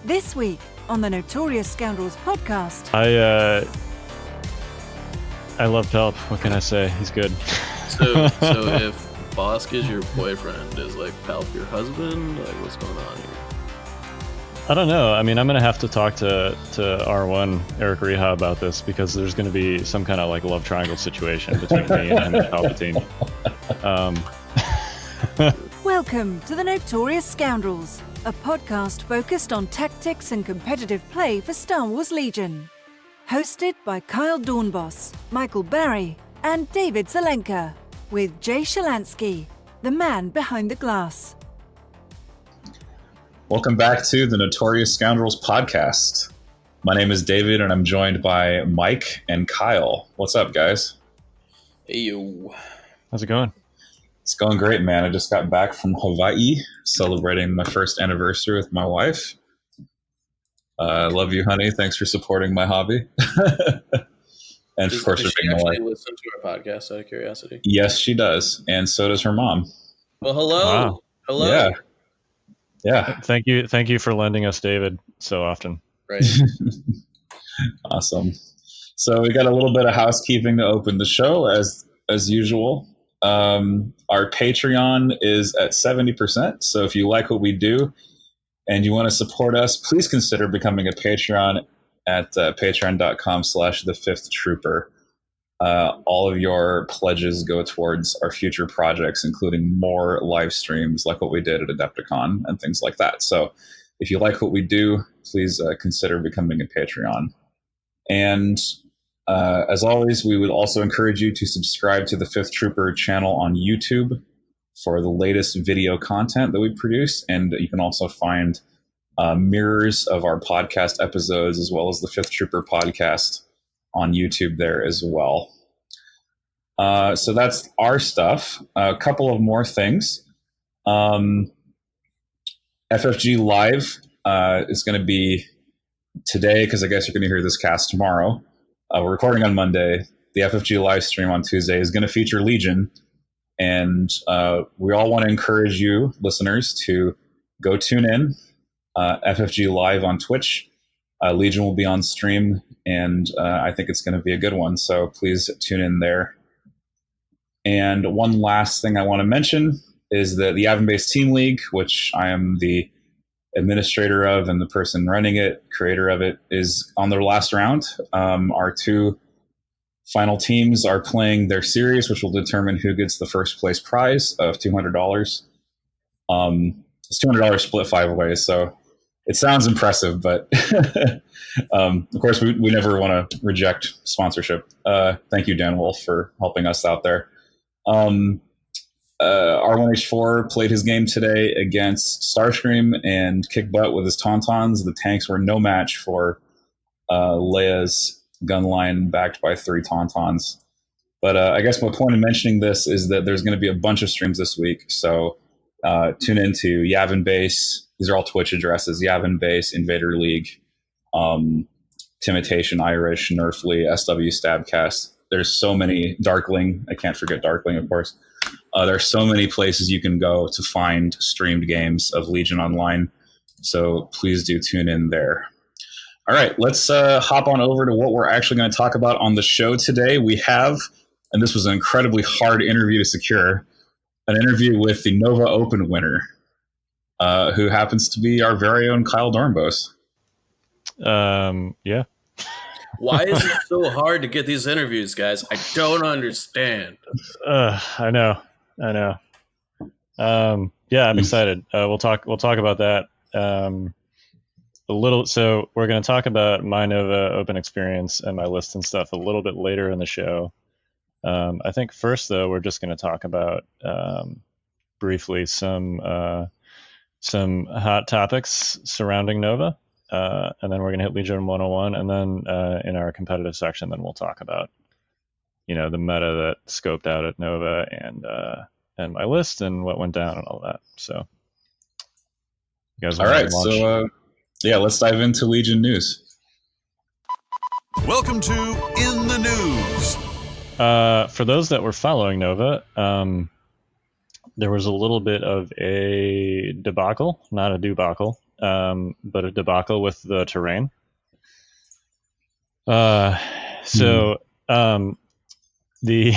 This week on the Notorious Scoundrels podcast. I love Pelp. What can I say? He's good. So if Bosk is your boyfriend, is like Pelp your husband? Like, what's going on here? I don't know. I mean, I'm gonna have to talk to R1 Eric Reha about this because there's gonna be some kind of like love triangle situation between me and him and Palpatine. Welcome to the Notorious Scoundrels, a podcast focused on tactics and competitive play for Star Wars Legion. Hosted by Kyle Dornbos, Michael Barry, and David Zelenka, with Jay Shalansky, the man behind the glass. Welcome back to the Notorious Scoundrels podcast. My name is David, and I'm joined by Mike and Kyle. What's up, guys? Hey, yo. How's it going? It's going great, man. I just got back from Hawaii, celebrating my first anniversary with my wife. I love you, honey. Thanks for supporting my hobby. And of course, does for being my she wife. actually listen to our podcast out of curiosity? Yes, she does. And so does her mom. Well, hello. Wow. Hello. Yeah. Thank you for lending us David so often. Right. Awesome. So we got a little bit of housekeeping to open the show as usual. Our Patreon is at 70%. So if you like what we do and you want to support us, please consider becoming a Patreon at patreon.com/thefifthtrooper. All of your pledges go towards our future projects, including more live streams like what we did at Adepticon and things like that. So if you like what we do, please consider becoming a Patreon. And as always, we would also encourage you to subscribe to the Fifth Trooper channel on YouTube for the latest video content that we produce. And you can also find mirrors of our podcast episodes as well as the Fifth Trooper podcast on YouTube there as well. So that's our stuff. A couple of more things. FFG Live is going to be today, because I guess you're going to hear this cast tomorrow. We're recording on Monday. The FFG live stream on Tuesday is going to feature Legion. And we all want to encourage you, listeners, to go tune in. FFG Live on Twitch. Legion will be on stream, and I think it's going to be a good one. So please tune in there. And one last thing I want to mention is that the Yavin Base Team League, which I am the administrator of and the person running it, creator of it, is on their last round. Our two final teams are playing their series, which will determine who gets the first place prize of $200. It's $200 split 5 ways, so it sounds impressive, but of course we never want to reject sponsorship. Thank you, Dan Wolf, for helping us out there. R1H4 played his game today against Starscream and kicked butt with his Tauntauns. The tanks were no match for Leia's gun line backed by 3 Tauntauns. But I guess my point in mentioning this is that there's going to be a bunch of streams this week. So tune into Yavin Base. These are all Twitch addresses: Yavin Base, Invader League, Timitation, Irish, Nerfly, SW Stabcast. There's so many. Darkling. I can't forget Darkling, of course. There's so many places you can go to find streamed games of Legion Online. So please do tune in there. All right, let's hop on over to what we're actually going to talk about on the show today. We have, and this was an incredibly hard interview to secure, an interview with the Nova Open winner, who happens to be our very own Kyle Dornbos. Yeah. Why is it so hard to get these interviews, guys? I don't understand. I know. Yeah, I'm excited. We'll talk about that a little. So we're going to talk about my Nova Open experience and my list and stuff a little bit later in the show. I think first, though, we're just going to talk about briefly some hot topics surrounding Nova. And then we're going to hit Legion 101, and then in our competitive section, then we'll talk about, the meta that scoped out at Nova and my list and what went down and all that. So, you guys. All right, so let's dive into Legion news. Welcome to In the News. For those that were following Nova, there was a little bit of a debacle, not a debacle, but a debacle with the terrain. So the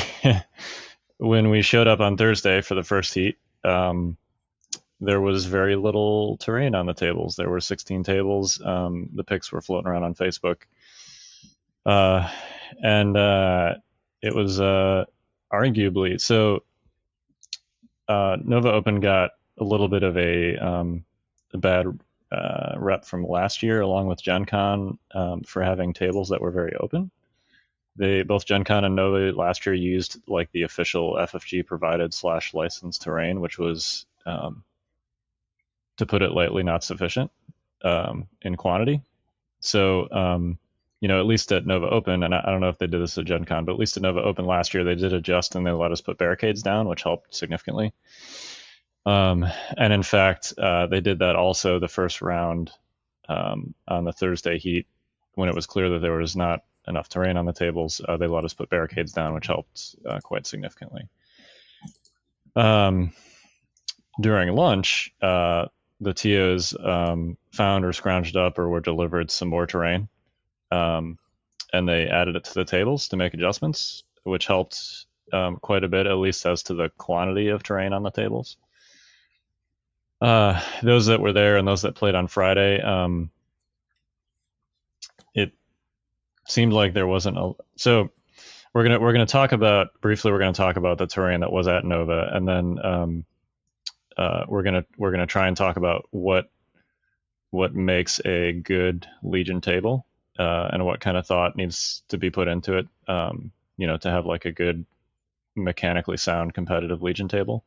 when we showed up on Thursday for the first heat, there was very little terrain on the tables. There were 16 tables. The pics were floating around on Facebook, and it was arguably so. Nova Open got a little bit of a bad rep from last year, along with Gen Con, for having tables that were very open. Both Gen Con and Nova last year used like the official FFG provided / licensed terrain, which was, to put it lightly, not sufficient in quantity. So, at least at Nova Open, and I don't know if they did this at Gen Con, but at least at Nova Open last year, they did adjust and they let us put barricades down, which helped significantly. And in fact, they did that also the first round on the Thursday heat when it was clear that there was not enough terrain on the tables. They let us put barricades down, which helped quite significantly. During lunch, the TOs found or scrounged up or were delivered some more terrain, and they added it to the tables to make adjustments, which helped quite a bit, at least as to the quantity of terrain on the tables. Those that were there and those that played on Friday, it seemed like there wasn't a. So we're gonna talk about briefly. We're gonna talk about the terrain that was at Nova, and then we're gonna try and talk about what makes a good Legion table, and what kind of thought needs to be put into it, to have like a good mechanically sound competitive Legion table.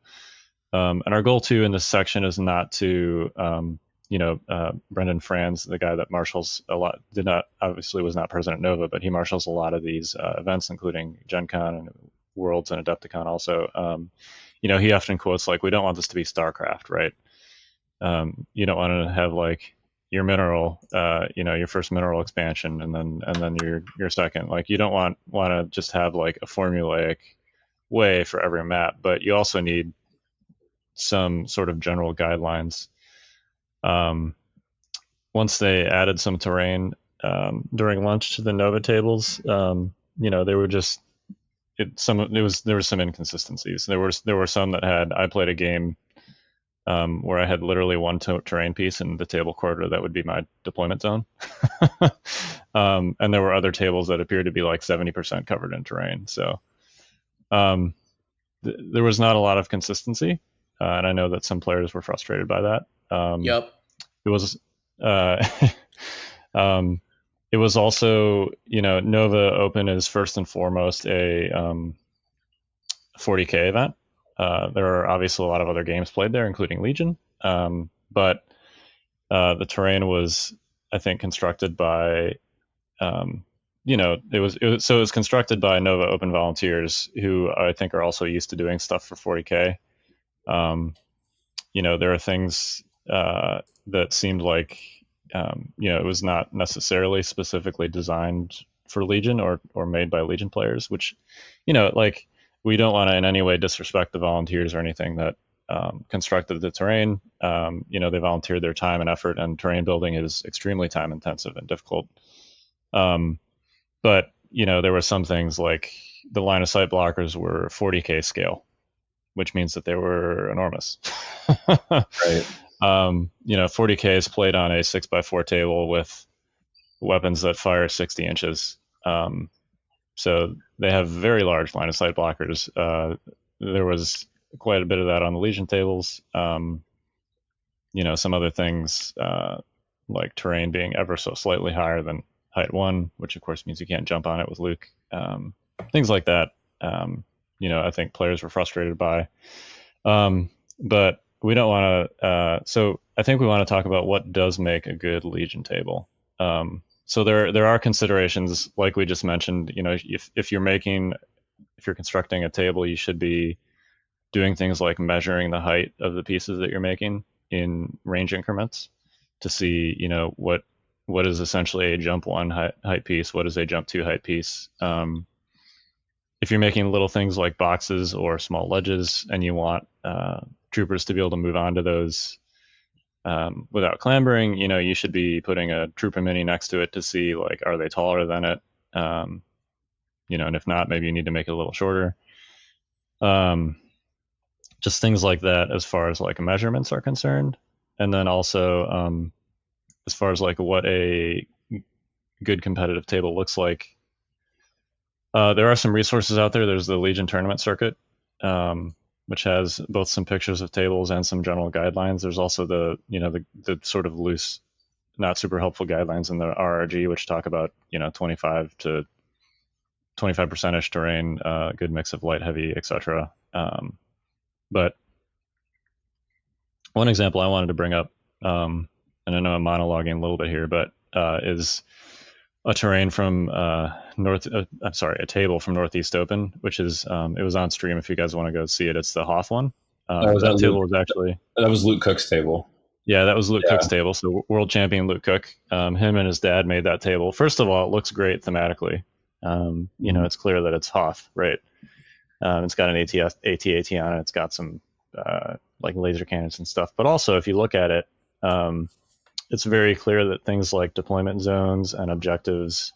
And our goal too in this section is not to, Brendan Franz, the guy that marshals a lot, obviously was not present at Nova, but he marshals a lot of these events, including Gen Con and Worlds and Adepticon also. He often quotes like, "We don't want this to be StarCraft, right? You don't want to have like your mineral, your first mineral expansion, and then your second. Like, you don't want to just have like a formulaic way for every map, but you also need some sort of general guidelines." Once they added some terrain during lunch to the Nova tables, they were just there were some inconsistencies. There were some that I played a game where I had literally one terrain piece in the table quarter that would be my deployment zone, and there were other tables that appeared to be like 70% covered in terrain. So there was not a lot of consistency. And I know that some players were frustrated by that. Yep. It was, it was also, Nova Open is first and foremost a 40K event. There are obviously a lot of other games played there, including Legion. But the terrain was, I think, constructed by, it was constructed by Nova Open volunteers who I think are also used to doing stuff for 40K. There are things that seemed like, it was not necessarily specifically designed for Legion or made by Legion players, which, we don't want to in any way disrespect the volunteers or anything that constructed the terrain. They volunteered their time and effort, and terrain building is extremely time intensive and difficult. But, there were some things like the line of sight blockers were 40K scale, which means that they were enormous. Right. 40K is played on a 6x4 table with weapons that fire 60 inches. So they have very large line of sight blockers. There was quite a bit of that on the Legion tables. Some other things, like terrain being ever so slightly higher than height 1, which of course means you can't jump on it with Luke. Things like that. I think players were frustrated by. But we don't want to. So I think we want to talk about what does make a good Legion table. So there are considerations, like we just mentioned. If you're constructing a table, you should be doing things like measuring the height of the pieces that you're making in range increments to see, what is essentially a jump 1 height piece, what is a jump 2 height piece. If you're making little things like boxes or small ledges and you want troopers to be able to move on to those, without clambering, you should be putting a trooper mini next to it to see, like, are they taller than it? And if not, maybe you need to make it a little shorter. Just things like that as far as like measurements are concerned. And then also as far as like what a good competitive table looks like, there are some resources out there. There's the Legion tournament circuit, which has both some pictures of tables and some general guidelines. There's also the sort of loose, not super helpful guidelines in the RRG, which talk about 25 to 25%ish terrain, good mix of light, heavy, etc. But one example I wanted to bring up, and I know I'm monologuing a little bit here, but is a terrain from a table from Northeast Open, which is it was on stream if you guys want to go see it. It's the Hoth one. That table was actually that was Luke Cook's table. Yeah, that was Luke Cook's table. So world champion Luke Cook, him and his dad made that table. First of all, it looks great thematically. It's clear that it's Hoth, right? It's got an AT-AT on it. It's got some like laser cannons and stuff. But also, if you look at it, it's very clear that things like deployment zones and objectives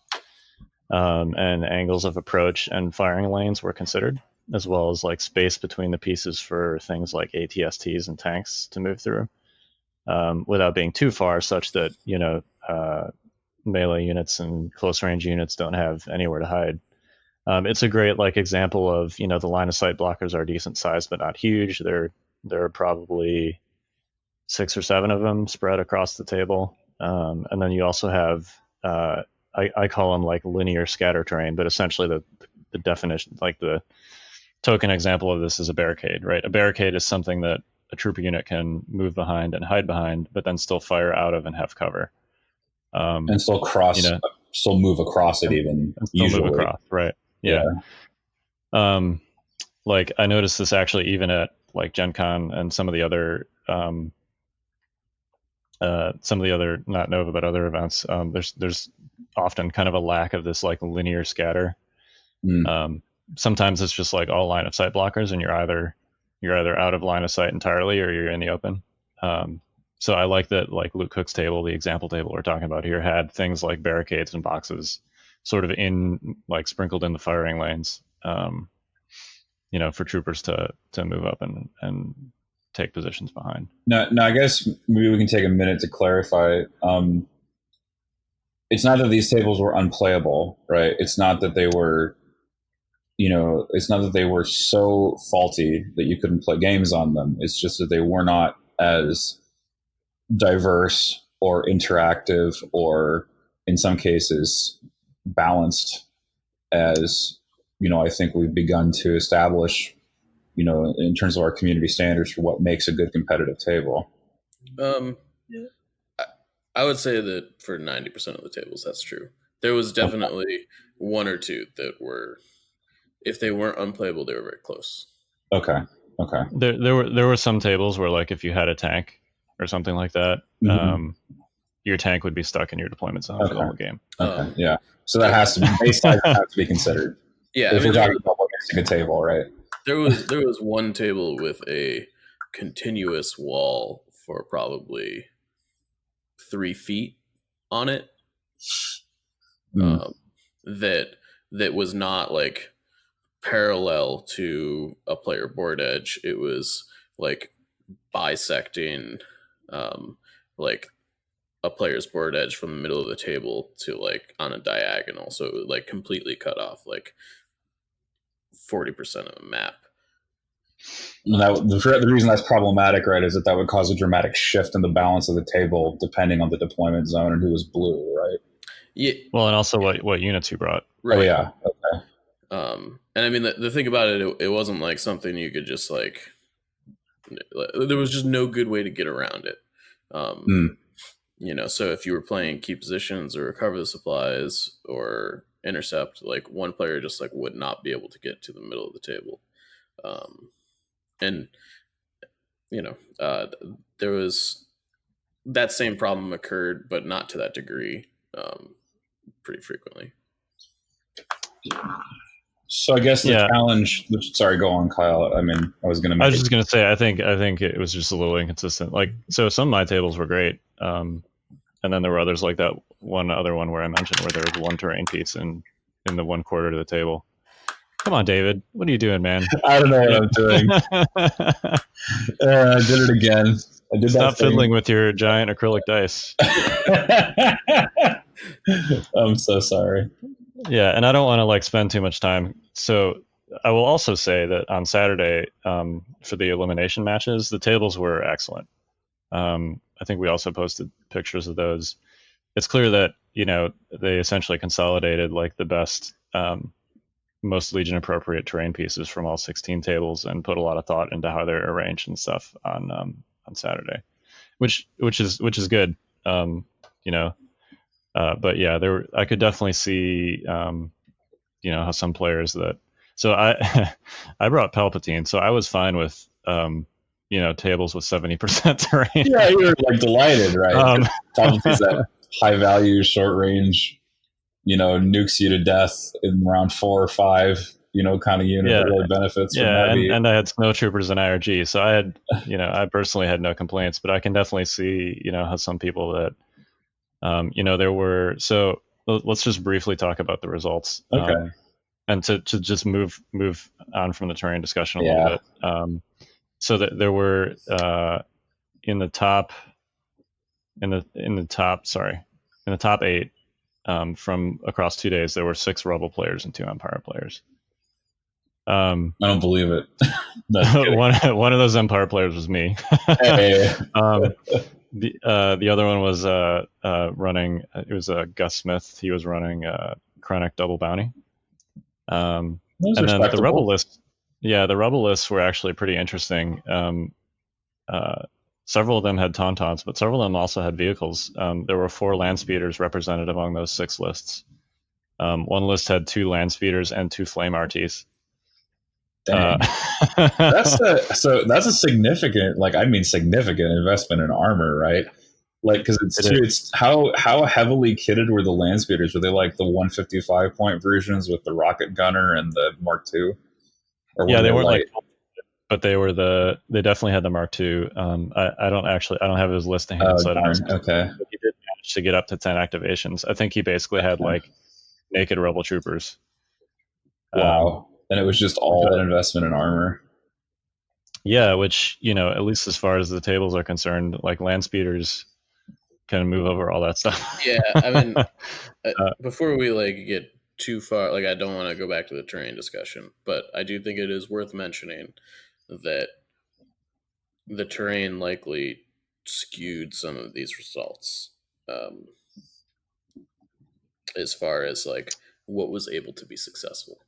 and angles of approach and firing lanes were considered, as well as like space between the pieces for things like ATSTs and tanks to move through, without being too far, such that melee units and close range units don't have anywhere to hide. It's a great like example of the line of sight blockers are decent size but not huge. There are probably 6 or 7 of them spread across the table, and then you also have I call them like linear scatter terrain, but essentially the definition, like the token example of this is a barricade, right? A barricade is something that a trooper unit can move behind and hide behind, but then still fire out of and have cover. And still still move across it, even and still usually. Move across, right? Yeah. Like I noticed this actually even at like Gen Con and some of the other not Nova but other events. There's often kind of a lack of this like linear scatter. Sometimes it's just like all line of sight blockers, and you're either out of line of sight entirely or you're in the open. So I like that, like Luke Cook's table, the example table we're talking about here, had things like barricades and boxes sort of sprinkled in the firing lanes, for troopers to move up and take positions behind. Now, I guess maybe we can take a minute to clarify. It's not that these tables were unplayable, right? It's not that they were, it's not that they were so faulty that you couldn't play games on them. It's just that they were not as diverse or interactive or in some cases balanced as I think we've begun to establish in terms of our community standards for what makes a good competitive table. I would say that for 90% of the tables that's true. There was definitely one or two that were, if they weren't unplayable, they were very close. Okay. There were some tables where, like, if you had a tank or something like that, your tank would be stuck in your deployment zone for the whole game. Yeah. So that has to be base size has to be considered. Yeah, if we're talking about mixing a table, right? There was one table with a continuous wall for probably 3 feet on it. That was not like parallel to a player board edge. It was like bisecting like a player's board edge from the middle of the table to like on a diagonal, so it would like completely cut off like 40% of the map. The reason that's problematic, right, is that would cause a dramatic shift in the balance of the table depending on the deployment zone and who was blue, right? Yeah. Well, and also what units you brought. Right. Oh yeah. Okay. And I mean the thing about it wasn't like something you could just like. There was just no good way to get around it. So if you were playing key positions or recover the supplies or intercept, like one player just like would not be able to get to the middle of the table. There was that same problem occurred, but not to that degree, pretty frequently. So I guess the Yeah. challenge. Sorry, go on, Kyle. I mean, I was going to make. I was just gonna say, I think it was just a little inconsistent. Like, so some of my tables were great, and then there were others like that one other one where I mentioned where there was one terrain piece in the one quarter of the table. Come on, David, what are you doing, man? I don't know what I'm doing. I did it again. I did Stop that thing. fiddling with your giant acrylic dice. I'm so sorry. Yeah, and I don't want to like spend too much time. So I will also say that on Saturday, for the elimination matches, the tables were excellent. I think we also posted pictures of those. It's clear that they essentially consolidated like the best, most Legion appropriate terrain pieces from all 16 tables and put a lot of thought into how they're arranged and stuff on Saturday, which is good. But yeah, I could definitely see how some players that. So I I brought Palpatine, so I was fine with tables with 70% terrain. Yeah, you were like delighted, right? Palpatine's that high value, short range, nukes you to death in round 4 or 5, kind of unit that really benefits from heavy. And I had snowtroopers and IRG, so I had, I personally had no complaints, but I can definitely see, how some people that, there were. So let's just briefly talk about the results. Okay. And to just move on from the terrain discussion a little bit. So that there were in the top 8 from across 2 days, there were 6 Rebel players and 2 Empire players. I don't believe it. one of those Empire players was me. Hey. The other one was running. It was Gus Smith. He was running Krennic Double Bounty. And then the Rebel list. Yeah, the Rebel lists were actually pretty interesting. Several of them had Tauntauns, but several of them also had vehicles. There were 4 land speeders represented among those 6 lists. One list had 2 land speeders and 2 flame RTs. That's a significant, significant investment in armor, right? Like, because it's how heavily kitted were the land speeders? Were they like the 155 point versions with the rocket gunner and the Mark II? Yeah, they weren't like, but they definitely had the Mark II. I don't have his list in hand, so I don't know. Okay. But he did manage to get up to 10 activations. I think he basically had like naked Rebel troopers. Wow. And it was just all that investment in armor. Yeah, which, at least as far as the tables are concerned, like land speeders can move over all that stuff. Yeah, I mean, before we get too far, I don't want to go back to the terrain discussion, but I do think it is worth mentioning that the terrain likely skewed some of these results as far as what was able to be successful.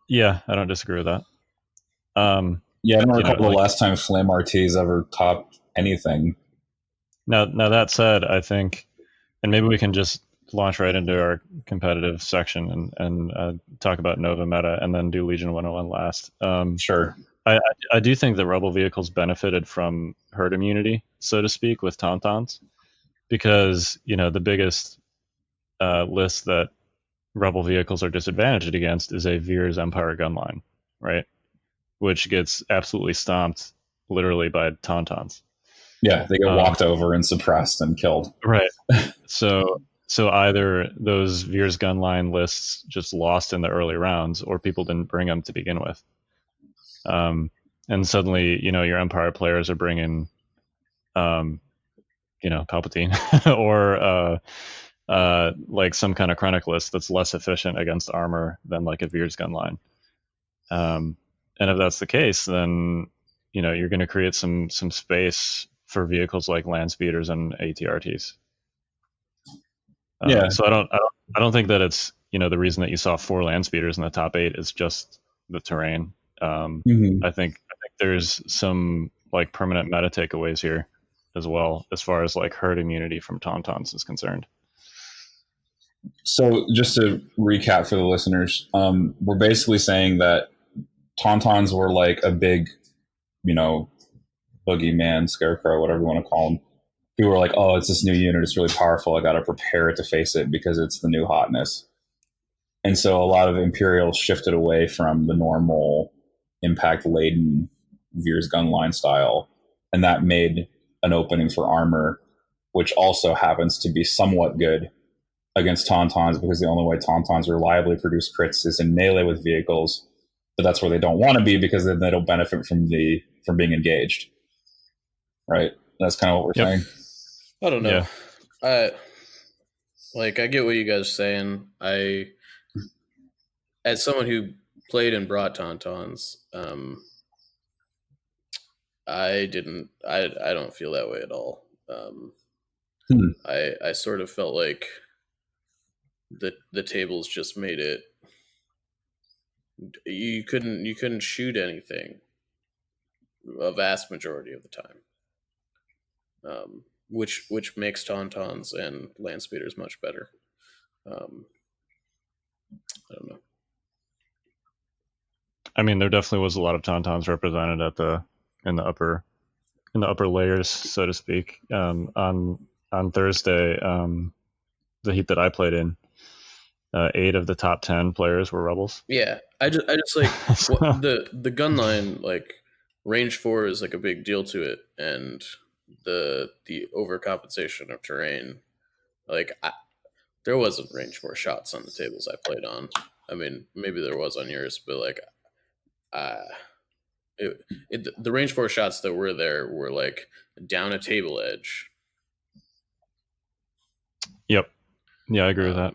Yeah, I don't disagree with that. I don't recall the last time Flame RTs ever topped anything. Now that said, I think, and maybe we can just launch right into our competitive section and talk about Nova meta and then do Legion 101 last. Sure. I do think the Rebel vehicles benefited from herd immunity, so to speak, with Tauntauns, because the biggest list that Rebel vehicles are disadvantaged against is a Veer's Empire gunline, right? Which gets absolutely stomped, literally, by Tauntauns. Yeah, they get walked over and suppressed and killed. Right. So either those Veer's gunline lists just lost in the early rounds, or people didn't bring them to begin with. And suddenly, your Empire players are bringing, Palpatine, or like some kind of Krennic list that's less efficient against armor than like a Veer's gunline. And if that's the case, then you're going to create some space for vehicles like land speeders and ATRTs. So I don't think that it's the reason that you saw 4 land speeders in the top 8 is just the terrain. I think there's some like permanent meta takeaways here as well, as far as like herd immunity from Tauntauns is concerned. So just to recap for the listeners, we're basically saying that Tauntauns were like a big, boogeyman, scarecrow, whatever you want to call them. People were like, oh, it's this new unit. It's really powerful. I got to prepare it to face it because it's the new hotness. And so a lot of Imperials shifted away from the normal impact-laden Veer's gunline style, and that made an opening for armor, which also happens to be somewhat good against Tauntauns, because the only way Tauntauns reliably produce crits is in melee with vehicles, but that's where they don't want to be, because then they don't benefit from being engaged. Right? That's kind of what we're saying. I don't know. Yeah. I get what you guys are saying. As someone who played and brought Tauntauns, I don't feel that way at all. I sort of felt like the tables just made it. You couldn't shoot anything a vast majority of the time, which makes Tauntauns and land speeders much better. I don't know. I mean, there definitely was a lot of Tauntauns represented in the upper layers, so to speak. On Thursday, the heat that I played in, 8 of the top 10 players were rebels. Yeah, I just like the gun line, like range 4 is like a big deal to it, and the overcompensation of terrain, like there wasn't range 4 shots on the tables I played on. I mean, maybe there was on yours, but like the range 4 shots that were there were like down a table edge. Yep. Yeah, I agree with that.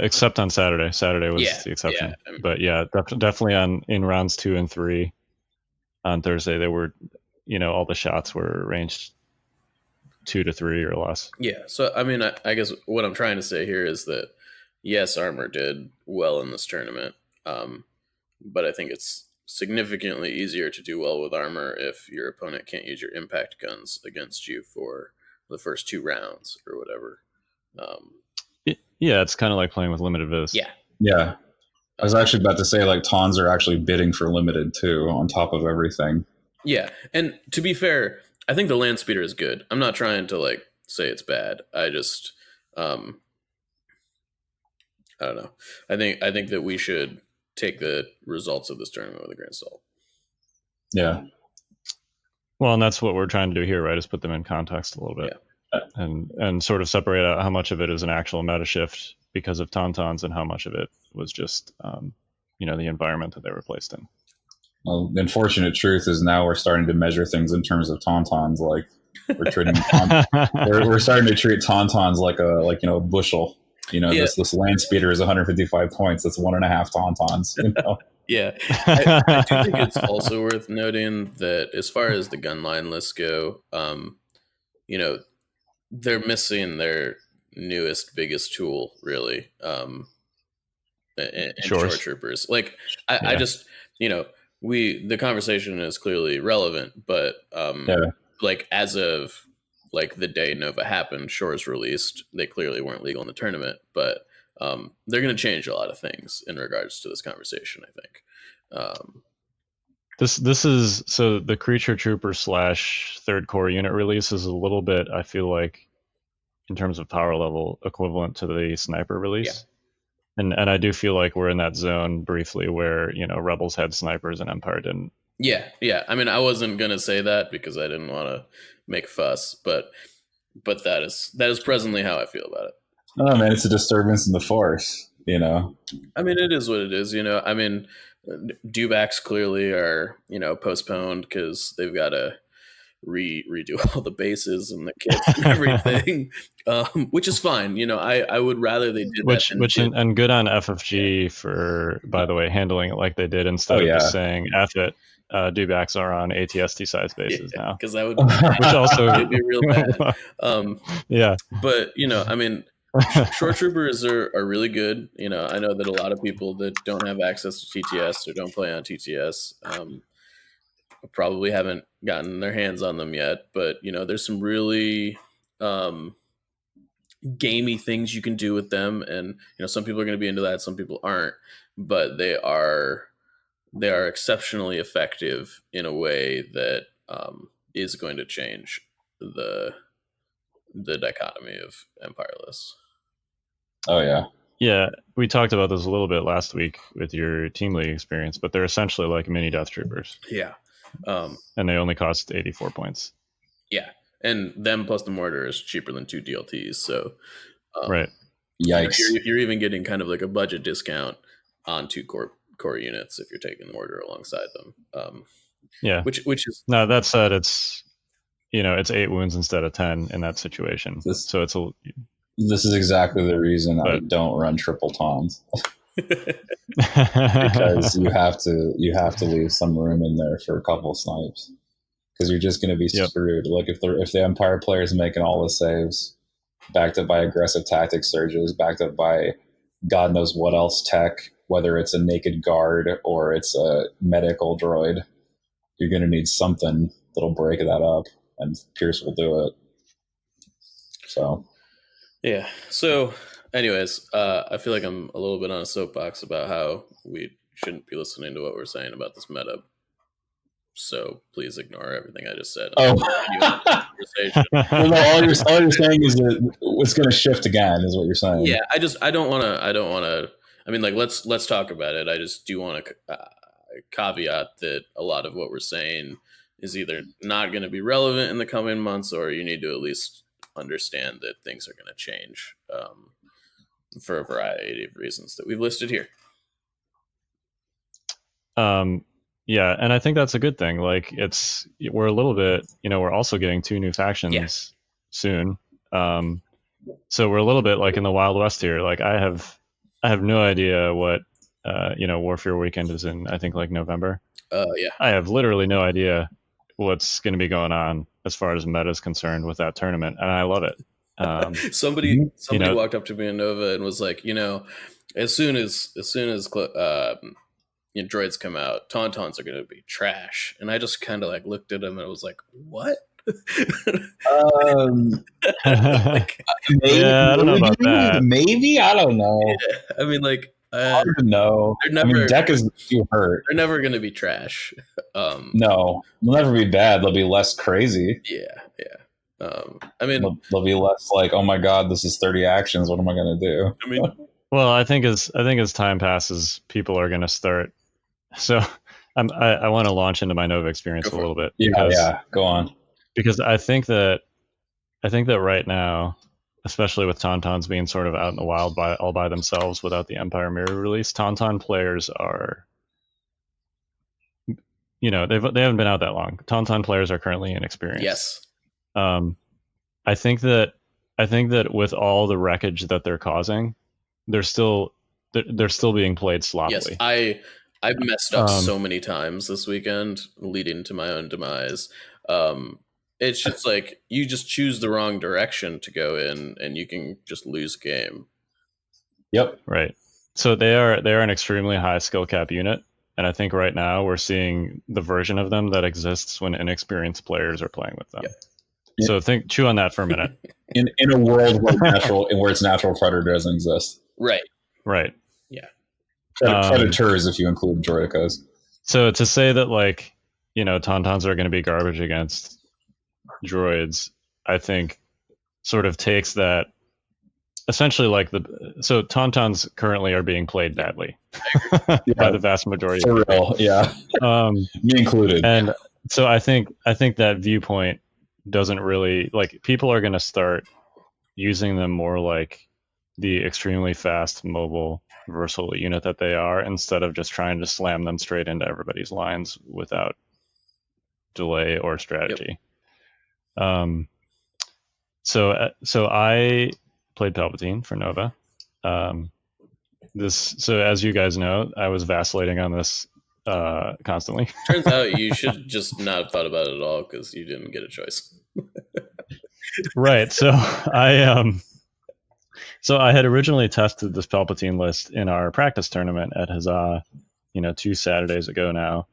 Except on Saturday. Saturday was the exception. Yeah, but yeah, definitely in rounds 2 and 3 on Thursday, they were, all the shots were ranged 2 to 3 or less. Yeah. So, I mean, I guess what I'm trying to say here is that, yes, armor did well in this tournament. But I think it's significantly easier to do well with armor if your opponent can't use your impact guns against you for the first 2 rounds or whatever. Yeah, it's kind of like playing with limited vis. Yeah. I was actually about to say, like, Tauns are actually bidding for limited too, on top of everything. Yeah, and to be fair, I think the land speeder is good. I'm not trying to like say it's bad. I just, I don't know. I think that we should take the results of this tournament with a grain of salt. Yeah. Well, and that's what we're trying to do here, right? Is put them in context a little bit. Yeah. And sort of separate out how much of it is an actual meta shift because of Tauntauns and how much of it was just, the environment that they were placed in. Well, the unfortunate truth is now we're starting to measure things in terms of Tauntauns. Like we're treating, we're starting to treat Tauntauns like a bushel. This land speeder is 155 points. That's 1.5 Tauntauns. Yeah, I do think it's also worth noting that as far as the gun line lists go, they're missing their newest, biggest tool, really, and shore troopers. Like, I just, the conversation is clearly relevant, but like as of like the day Nova happened, shores released. They clearly weren't legal in the tournament, but they're going to change a lot of things in regards to this conversation, I think. This is so the creature trooper / third core unit release is a little bit, I feel like, in terms of power level, equivalent to the sniper release. And I do feel like we're in that zone briefly where rebels had snipers and Empire didn't. Yeah. I mean, I wasn't gonna say that because I didn't want to make fuss, but that is presently how I feel about it. Oh man, it's a disturbance in the force. I mean, it is what it is. I mean, dewbacks clearly are postponed because they've got to redo all the bases and the kits and everything, which is fine. I would rather they did that. And good on FFG for, by the way, handling it like they did instead of just saying F it. Dewbacks are on ATST size bases now, because that would which also would be real bad. Yeah, but I mean, shore troopers are really good. I know that a lot of people that don't have access to TTS or don't play on TTS probably haven't gotten their hands on them yet, but there's some really gamey things you can do with them, and some people are going to be into that, some people aren't, but they are exceptionally effective in a way that is going to change the dichotomy of Empire lists. Oh yeah, Yeah, we talked about this a little bit last week with your team league experience, but they're essentially like mini Death Troopers, Yeah. and they only cost 84 points. Yeah. And them plus the mortar is cheaper than 2 DLTs. So Right. Yikes. you're even getting kind of like a budget discount on 2 core units if you're taking the mortar alongside them. Yeah. Which is Now that said, it's it's 8 wounds instead of 10 in that situation. This- So it's a This is exactly the reason I But- don't run triple tons, because you have to leave some room in there for a couple snipes, because you're just going to be Yep. screwed. Like if the Empire player is making all the saves, backed up by aggressive tactic surges, backed up by God knows what else tech, whether it's a naked guard or it's a medical droid, you're going to need something that'll break that up, and Pierce will do it. So Yeah. So, anyways, I feel like I'm a little bit on a soapbox about how we shouldn't be listening to what we're saying about this meta. So please ignore everything I just said. Oh. Conversation. well, no, all you're saying is that it's going to shift again, is what you're saying. Yeah, I don't want to. I mean, like, let's talk about it. I just do want to caveat that a lot of what we're saying is either not going to be relevant in the coming months, or you need to at least understand that things are going to change for a variety of reasons that we've listed here. Yeah, and I think that's a good thing. Like we're a little bit, we're also getting 2 new factions soon. So we're a little bit like in the Wild West here. Like I have no idea what Warfare Weekend is in, I think like November. Yeah. I have literally no idea what's going to be going on as far as meta is concerned with that tournament, and I love it. Somebody walked up to me in Nova and was like, as soon as droids come out, tauntauns are going to be trash. And I just kind of like looked at him and I was like, what? Like, yeah, I don't know about that. Maybe, I don't know. Yeah, I mean, like, hard to know. Deck is too hurt. They're never going to be trash. No, they'll never be bad. They'll be less crazy. Yeah. I mean, they'll be less like, oh my god, this is 30 actions. What am I going to do? I mean, well, I think as time passes, people are going to start. So I want to launch into my Nova experience a little bit. Yeah, go on. Because I think that right now, especially with Tauntauns being sort of out in the wild all by themselves without the Empire Mirror release, Tauntaun players are, they haven't been out that long. Tauntaun players are currently inexperienced. Yes. I think that with all the wreckage that they're causing, they're still being played sloppily. Yes, I've messed up so many times this weekend, leading to my own demise. It's just like you just choose the wrong direction to go in, and you can just lose a game. Yep. Right. So they are an extremely high skill cap unit, and I think right now we're seeing the version of them that exists when inexperienced players are playing with them. Yep. So chew on that for a minute. In a world where its natural predator doesn't exist. Right. Yeah. Predators, if you include droidicas. So to say that Tauntauns are going to be garbage against droids, I think sort of takes that essentially so Tauntauns currently are being played badly by the vast majority. For real, yeah. Me included. And so I think that viewpoint doesn't really people are going to start using them more like the extremely fast, mobile, versatile unit that they are, instead of just trying to slam them straight into everybody's lines without delay or strategy. Yep. So I played Palpatine for Nova. So as you guys know, I was vacillating on this constantly. Turns out you should just not have thought about it at all, because you didn't get a choice. Right. So I had originally tested this Palpatine list in our practice tournament at Huzzah, 2 Saturdays ago now,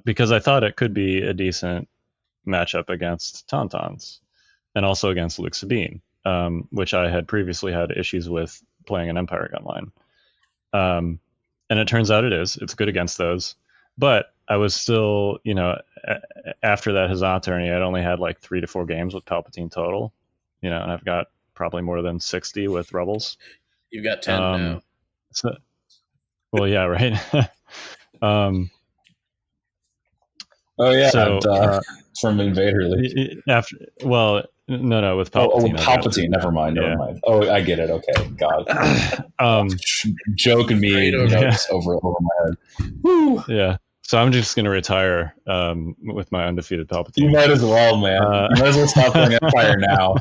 because I thought it could be a decent matchup against Tauntauns and also against Luke Sabine, which I had previously had issues with playing an Empire gunline. And it turns out it's good against those. But I was still, after that Huzzah tourney, I'd only had 3 to 4 games with Palpatine total, and I've got probably more than 60 with Rebels. You've got 10 now. So, well, yeah, right. Oh yeah, So from Invader League. after, well, no, with Palpatine. Oh, Palpatine. Never mind. Oh, I get it. Okay, God. Joke and me, just over my head. Woo. Yeah. So I'm just going to retire with my undefeated Palpatine. You might as well, man. You might as well stop playing Empire now.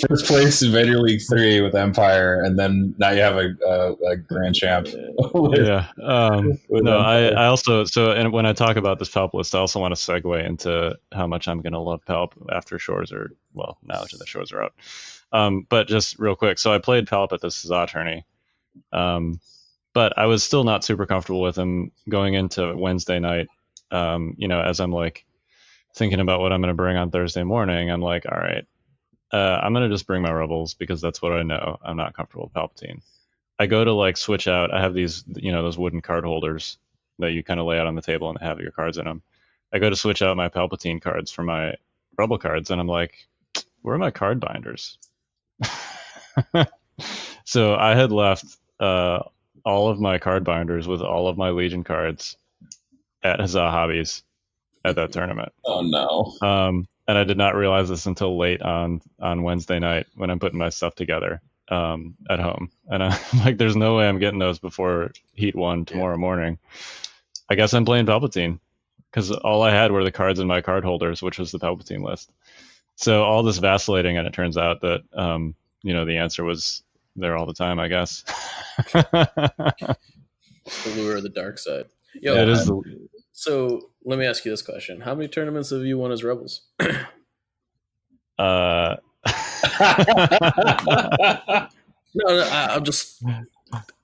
First place Invader League 3 with Empire, and then now you have a Grand Champ. Yeah. No, I also, and when I talk about this Palp list, I also want to segue into how much I'm going to love Palp after Shores are, well, now that the Shores are out. But just real quick, so I played Palp at the Szaa tourney. But I was still not super comfortable with him going into Wednesday night. As I'm like thinking about what I'm going to bring on Thursday morning, I'm like, all right, I'm going to just bring my Rebels because that's what I know. I'm not comfortable with Palpatine. I go to like switch out. I have these, those wooden card holders that you kind of lay out on the table and have your cards in them. I go to switch out my Palpatine cards for my Rebel cards, and I'm like, where are my card binders? So I had left all of my card binders with all of my Legion cards at Szaa Hobbies at that tournament. Oh no! And I did not realize this until late on Wednesday night when I'm putting my stuff together at home, and I'm like, "There's no way I'm getting those before Heat 1 tomorrow morning." I guess I'm playing Palpatine because all I had were the cards in my card holders, which was the Palpatine list. So all this vacillating, and it turns out that the answer was there all the time, I guess. It's the lure of the dark side. It is. So let me ask you this question: how many tournaments have you won as Rebels? No, I'm just.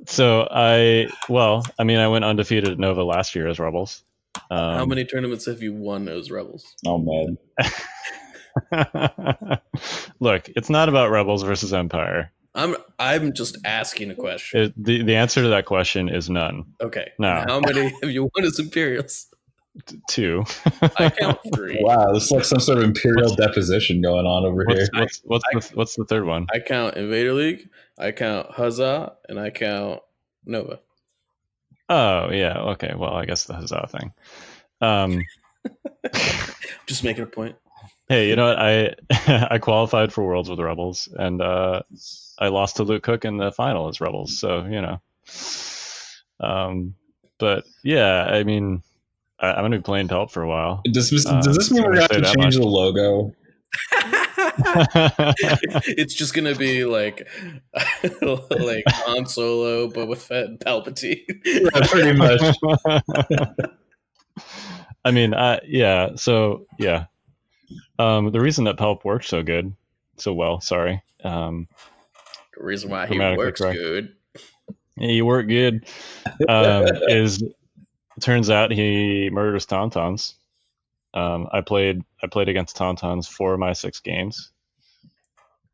So I went undefeated at Nova last year as Rebels. How many tournaments have you won as Rebels? Oh man. Look, it's not about Rebels versus Empire. I'm just asking a question. The answer to that question is none. Okay. No. How many have you won as Imperials? 2. I count 3. Wow, this is like some sort of Imperial deposition going on over here. What's the third one? I count Invader League, I count Huzzah, and I count Nova. Oh yeah, okay. Well, I guess the Huzzah thing. Just making a point. Hey, you know what? I qualified for Worlds with Rebels, and I lost to Luke Cook in the final as Rebels. So but yeah, I mean, I'm gonna be playing Palp for a while. Does this mean we're gonna have to change the logo? It's just gonna be like Han Solo, but with Palpatine. Yeah, pretty much. I mean, yeah. So yeah. The reason that Palp worked so well, sorry. The reason why he works good. Yeah, he worked good. Is it turns out he murders Tauntauns. I played against Tauntauns 4 of my 6 games.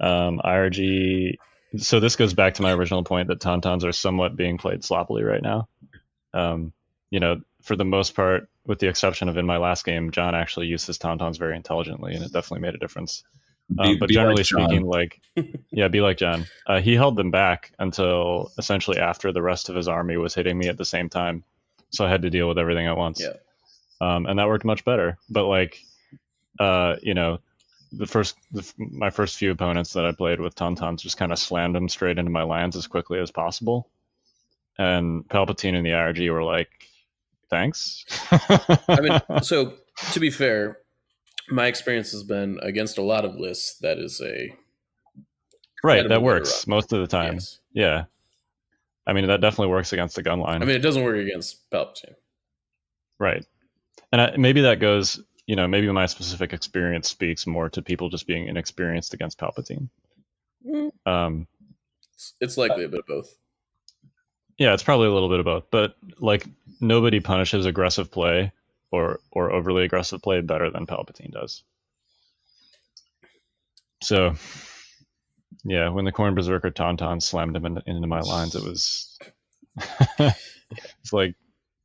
IRG. So this goes back to my original point that Tauntauns are somewhat being played sloppily right now. For the most part, with the exception of in my last game, John actually used his Tauntauns very intelligently, and it definitely made a difference. But generally speaking, be like John. He held them back until essentially after the rest of his army was hitting me at the same time. So I had to deal with everything at once. Yeah. And that worked much better. But my first few opponents that I played with Tauntauns just kind of slammed them straight into my lands as quickly as possible. And Palpatine and the IRG were like, thanks. I mean, so to be fair, my experience has been against a lot of lists. That is right. That works most of the time. Yes. Yeah. I mean, that definitely works against the gun line. I mean, it doesn't work against Palpatine. Right. And maybe that goes, maybe my specific experience speaks more to people just being inexperienced against Palpatine. It's likely a bit of both. Yeah, it's probably a little bit of both. But like, nobody punishes aggressive play or overly aggressive play better than Palpatine does. So, yeah, when the Corn Berserker Tauntaun slammed him into my lines, it was it's like,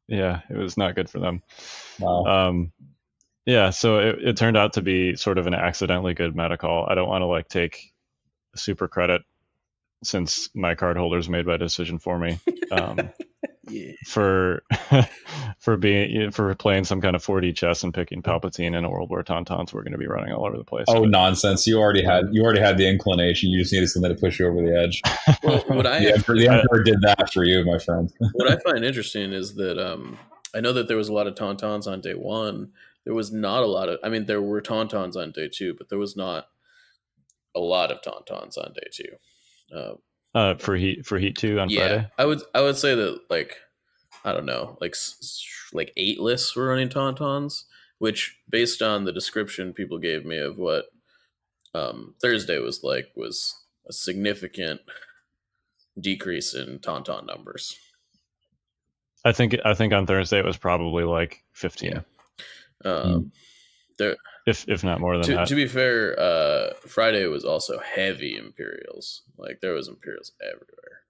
yeah, it was not good for them. Wow. Yeah, so it turned out to be sort of an accidentally good meta call. I don't want to take super credit since my card holders made my decision for me. Yeah. For for playing some kind of 4D chess and picking Palpatine in a World War Tauntauns, we're going to be running all over the place. Oh, but nonsense! You already had the inclination. You just needed something to push you over the edge. Well, what I The Emperor did that for you, my friend. what I find interesting is that I know that there was a lot of Tauntauns on day one. There was not a lot of. I mean, there were Tauntauns on day two, but there was not a lot of Tauntauns on day two. For Heat 2 on Yeah, Friday. I would say that, like, I don't know, like 8 lists were running Tauntauns, which, based on the description people gave me of what Thursday was like, was a significant decrease in Tauntaun numbers. I think on Thursday it was probably like 15. Yeah. There, if not more than that. To be fair, Friday was also heavy Imperials. Like, there was Imperials everywhere.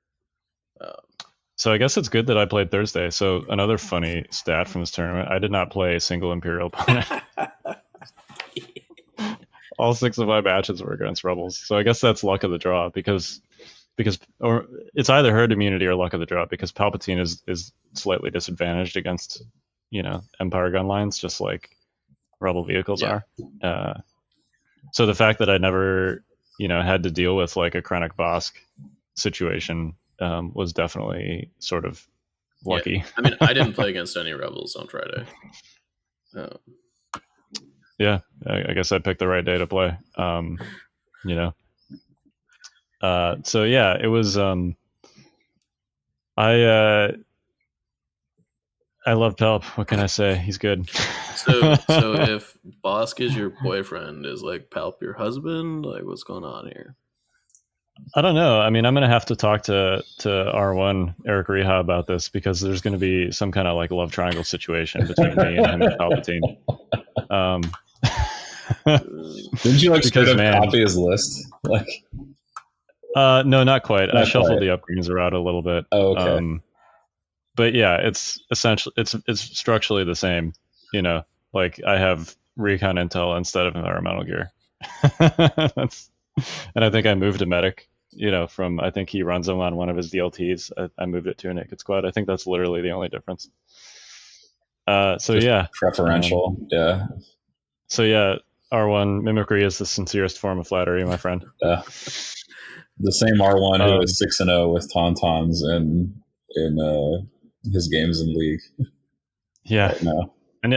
So I guess it's good that I played Thursday. So another funny stat from this tournament: I did not play a single Imperial opponent. All 6 of my matches were against Rebels. So I guess that's luck of the draw because or it's either herd immunity or luck of the draw, because Palpatine is slightly disadvantaged against, Empire gun lines, just like Rebel vehicles are. So the fact that I never, had to deal with like a Krennic Bosk situation was definitely sort of lucky. Yeah. I mean, I didn't play against any Rebels on Friday. Yeah, I guess I picked the right day to play. So yeah, it was. I love Palp. What can I say? He's good. So if Bosk is your boyfriend, is like Palp your husband? Like, what's going on here? I don't know. I mean, I'm gonna have to talk to R1 Eric Reha about this, because there's gonna be some kind of like love triangle situation between me and him and Palpatine. Didn't you straight up copy his list? Like, no, not quite. I shuffled the upgrades around a little bit. Oh, okay. But yeah, it's essentially it's structurally the same. Like I have recon intel instead of environmental gear. And I think I moved a medic. From, I think he runs them on one of his DLTs. I moved it to a naked squad. I think that's literally the only difference. So just yeah, preferential. Yeah. So yeah, R1 mimicry is the sincerest form of flattery, my friend. The same R1 who is 6-0 with Tauntauns in his games in League. Yeah. Right now.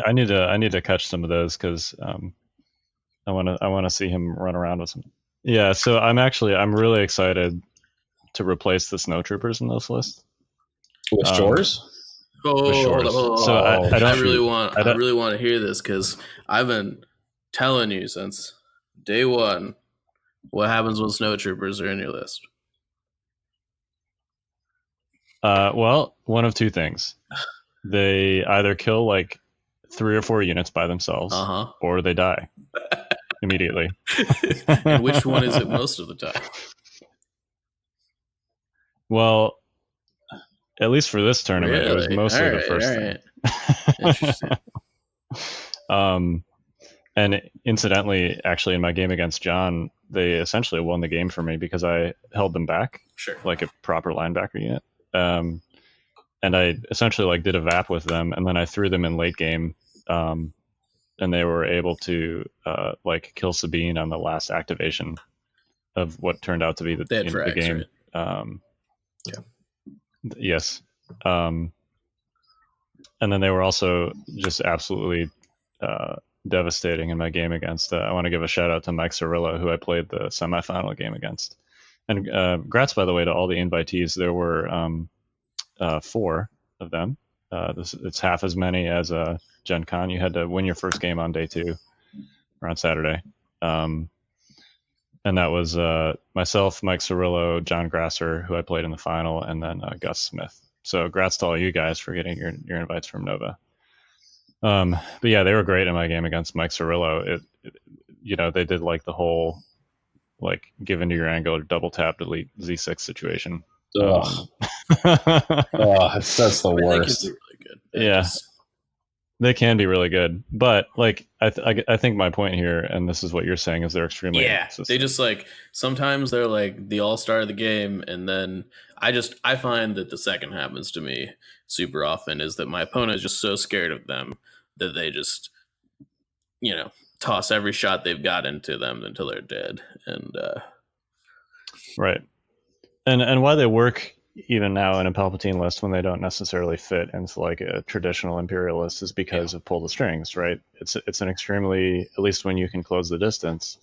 I need to catch some of those, because I want to see him run around with some. Yeah, so I'm really excited to replace the snowtroopers in this list with Shores. So I really want to hear this, because I've been telling you since day one what happens when snowtroopers are in your list. Well, one of two things: they either kill like 3 or 4 units by themselves, or they die immediately. And which one is it most of the time? Well, at least for this tournament, it was mostly the first thing. Interesting. And incidentally, actually, in my game against John, they essentially won the game for me because I held them back, like a proper linebacker unit. And I essentially did a VAP with them, and then I threw them in late game, and they were able to kill Sabine on the last activation of what turned out to be the game. Right? Yes. And then they were also just absolutely devastating in my game against. I want to give a shout out to Mike Cirillo, who I played the semifinal game against. And congrats, by the way, to all the invitees. There were 4 of them. It's half as many as Gen Con. You had to win your first game on day 2 or on Saturday. And that was myself, Mike Cirillo, John Grasser, who I played in the final, and then Gus Smith. So congrats to all you guys for getting your invites from Nova. But yeah, they were great in my game against Mike Cirillo. They did the whole give into your angle or double tap delete Z6 situation. That's the worst. Really good. Yeah. They can be really good, but like I think my point here, and this is what you're saying, is they're extremely Yeah, inconsistent. they just like sometimes they're like the all-star of the game, and then I find that the second happens to me super often is that my opponent is just so scared of them that they just toss every shot they've got into them until they're dead. And right, and why they work even now in a Palpatine list when they don't necessarily fit into like a traditional Imperial list is because of pull the strings, right? It's an extremely, at least when you can close the distance,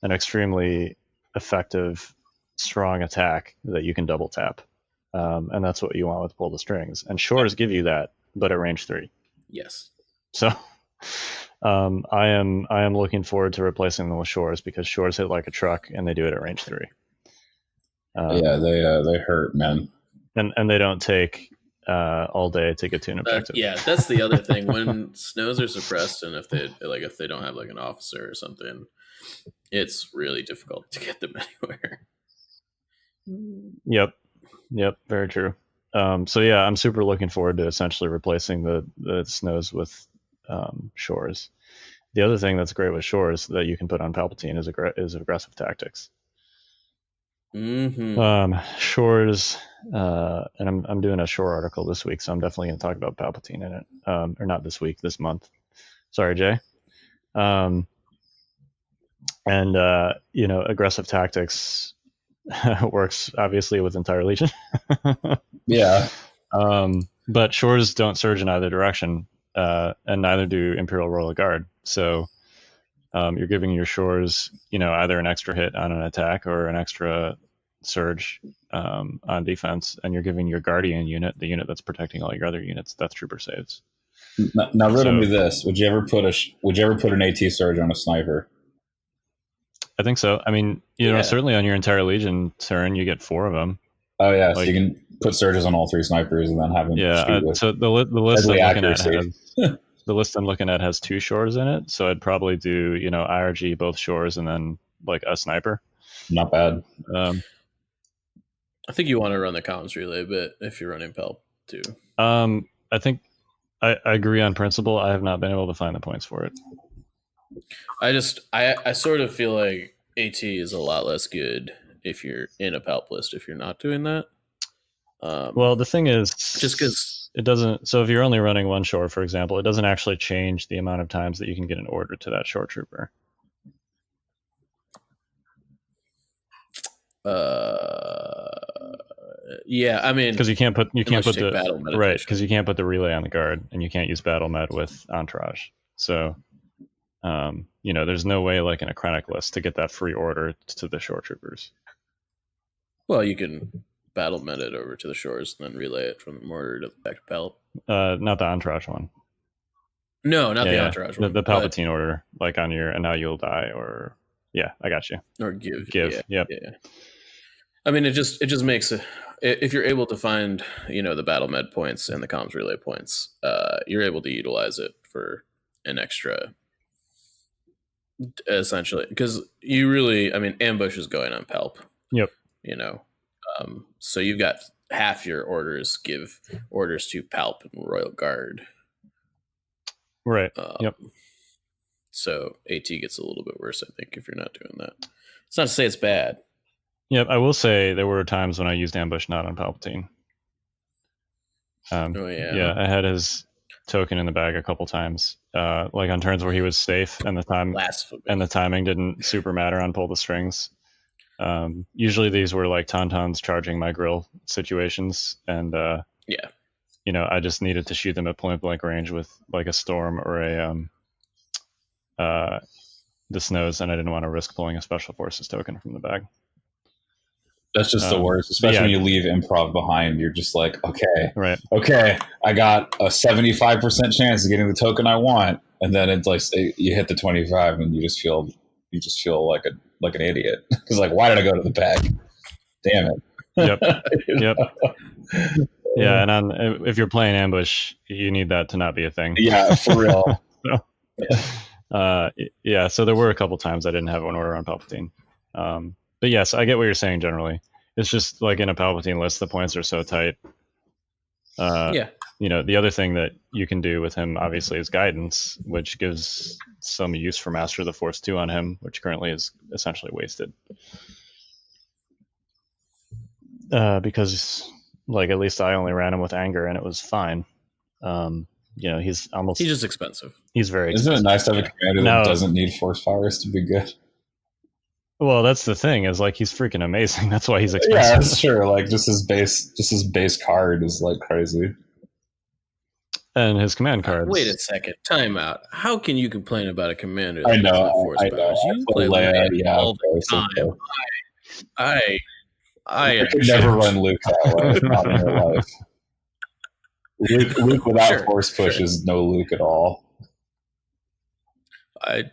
an extremely effective, strong attack that you can double tap, and that's what you want with pull the strings. And shores give you that, but at range 3. yes, So I am looking forward to replacing them with shores because shores hit like a truck and they do it at range 3. Yeah, they hurt, man. And they don't take all day to get to an objective. yeah, that's the other thing. When snows are suppressed, and if they don't have like an officer or something, it's really difficult to get them anywhere. Yep, very true. So yeah, I'm super looking forward to essentially replacing the snows with shores. The other thing that's great with shores that you can put on Palpatine is aggressive tactics. Mm-hmm. Shores, and I'm doing a shore article this week, so I'm definitely going to talk about Palpatine in it. Or not this week, this month. Sorry, Jay. And aggressive tactics works obviously with entire Legion. Yeah. But shores don't surge in either direction, and neither do Imperial Royal Guard. So you're giving your shores, either an extra hit on an attack or an extra surge on defense, and you're giving your Guardian unit, the unit that's protecting all your other units, Death Trooper saves. Now riddle me this: Would you ever put an AT surge on a sniper? I think so. I mean, certainly on your entire Legion turn, you get 4 of them. Oh yeah, so you can put surges on all 3 snipers and then have them shoot with so the list I'm looking at accuracy. the list I'm looking at has 2 shores in it, so I'd probably do IRG both shores and then like a sniper. Not bad. I think you want to run the comms relay a bit if you're running Pelp too. I think I agree on principle. I have not been able to find the points for it. I sort of feel like AT is a lot less good if you're in a Palp list if you're not doing that. Well, the thing is, just because it doesn't. So if you're only running one shore, for example, it doesn't actually change the amount of times that you can get an order to that shore trooper. Yeah, I mean, because you can't put the battle med right, because you can't put the relay on the guard, and you can't use battle med with entourage. So, there's no way like in a Krennic list to get that free order to the shore troopers. Well, you can battle med it over to the shores and then relay it from the mortar to the back to Palp. Not the entourage one. No, not the entourage one. The Palpatine order, like on your and now you'll die, or I got you. Or give. Yeah. I mean, it just makes it. If you're able to find, the battle med points and the comms relay points, you're able to utilize it for an extra, essentially, because you really, ambush is going on Palp. Yep. So you've got half your orders give orders to Palp and Royal Guard. Right. Yep. So AT gets a little bit worse, I think, if you're not doing that. It's not to say it's bad. Yep, I will say there were times when I used ambush not on Palpatine. Yeah, I had his token in the bag a couple times, like on turns where he was safe and the timing didn't super matter on pull the strings. Usually these were like tauntauns charging my grill situations, and I just needed to shoot them at point blank range with like a storm or the snows, and I didn't want to risk pulling a special forces token from the bag. That's just the worst, especially when you leave improv behind. You're just like, right. Okay, I got a 75% chance of getting the token I want, and then it's like you hit the 25, and you just feel like an idiot. It's like, why did I go to the bag? Damn it. Yep. Yeah, and if you're playing ambush, you need that to not be a thing. Yeah, for real. So there were a couple times I didn't have an order on Palpatine. But yes, I get what you're saying generally. It's just like in a Palpatine list, the points are so tight. the other thing that you can do with him obviously is guidance, which gives some use for Master of the Force 2 on him, which currently is essentially wasted. Because at least I only ran him with anger and it was fine. He's just expensive. He's very Isn't expensive. it nice to have a commander that doesn't need force powers to be good? Well, that's the thing, is he's freaking amazing. That's why he's expensive. Yeah, that's true. Just his base card is crazy. And his command cards. Wait a second. Time out. How can you complain about a commander that I know, doesn't have force I powers? know. You play Leia all the time. I could never run Luke that way. Not in real life. Luke without force push is no Luke at all. I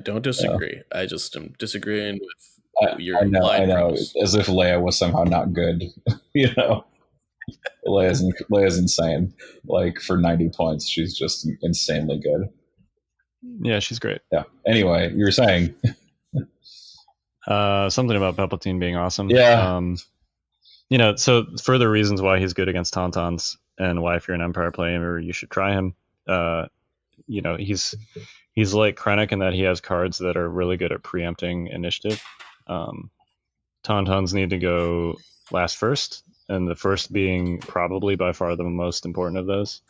don't disagree. I just am disagreeing with your I know. As if Leia was somehow not good. Leia's insane. For 90 points, she's just insanely good. Yeah, she's great. Yeah. Anyway, you were saying something about Palpatine being awesome. Yeah. So further reasons why he's good against Tauntauns and why if you're an Empire player you should try him. He's like Krennic in that he has cards that are really good at preempting initiative. Tauntauns need to go last first, and the first being probably by far the most important of those.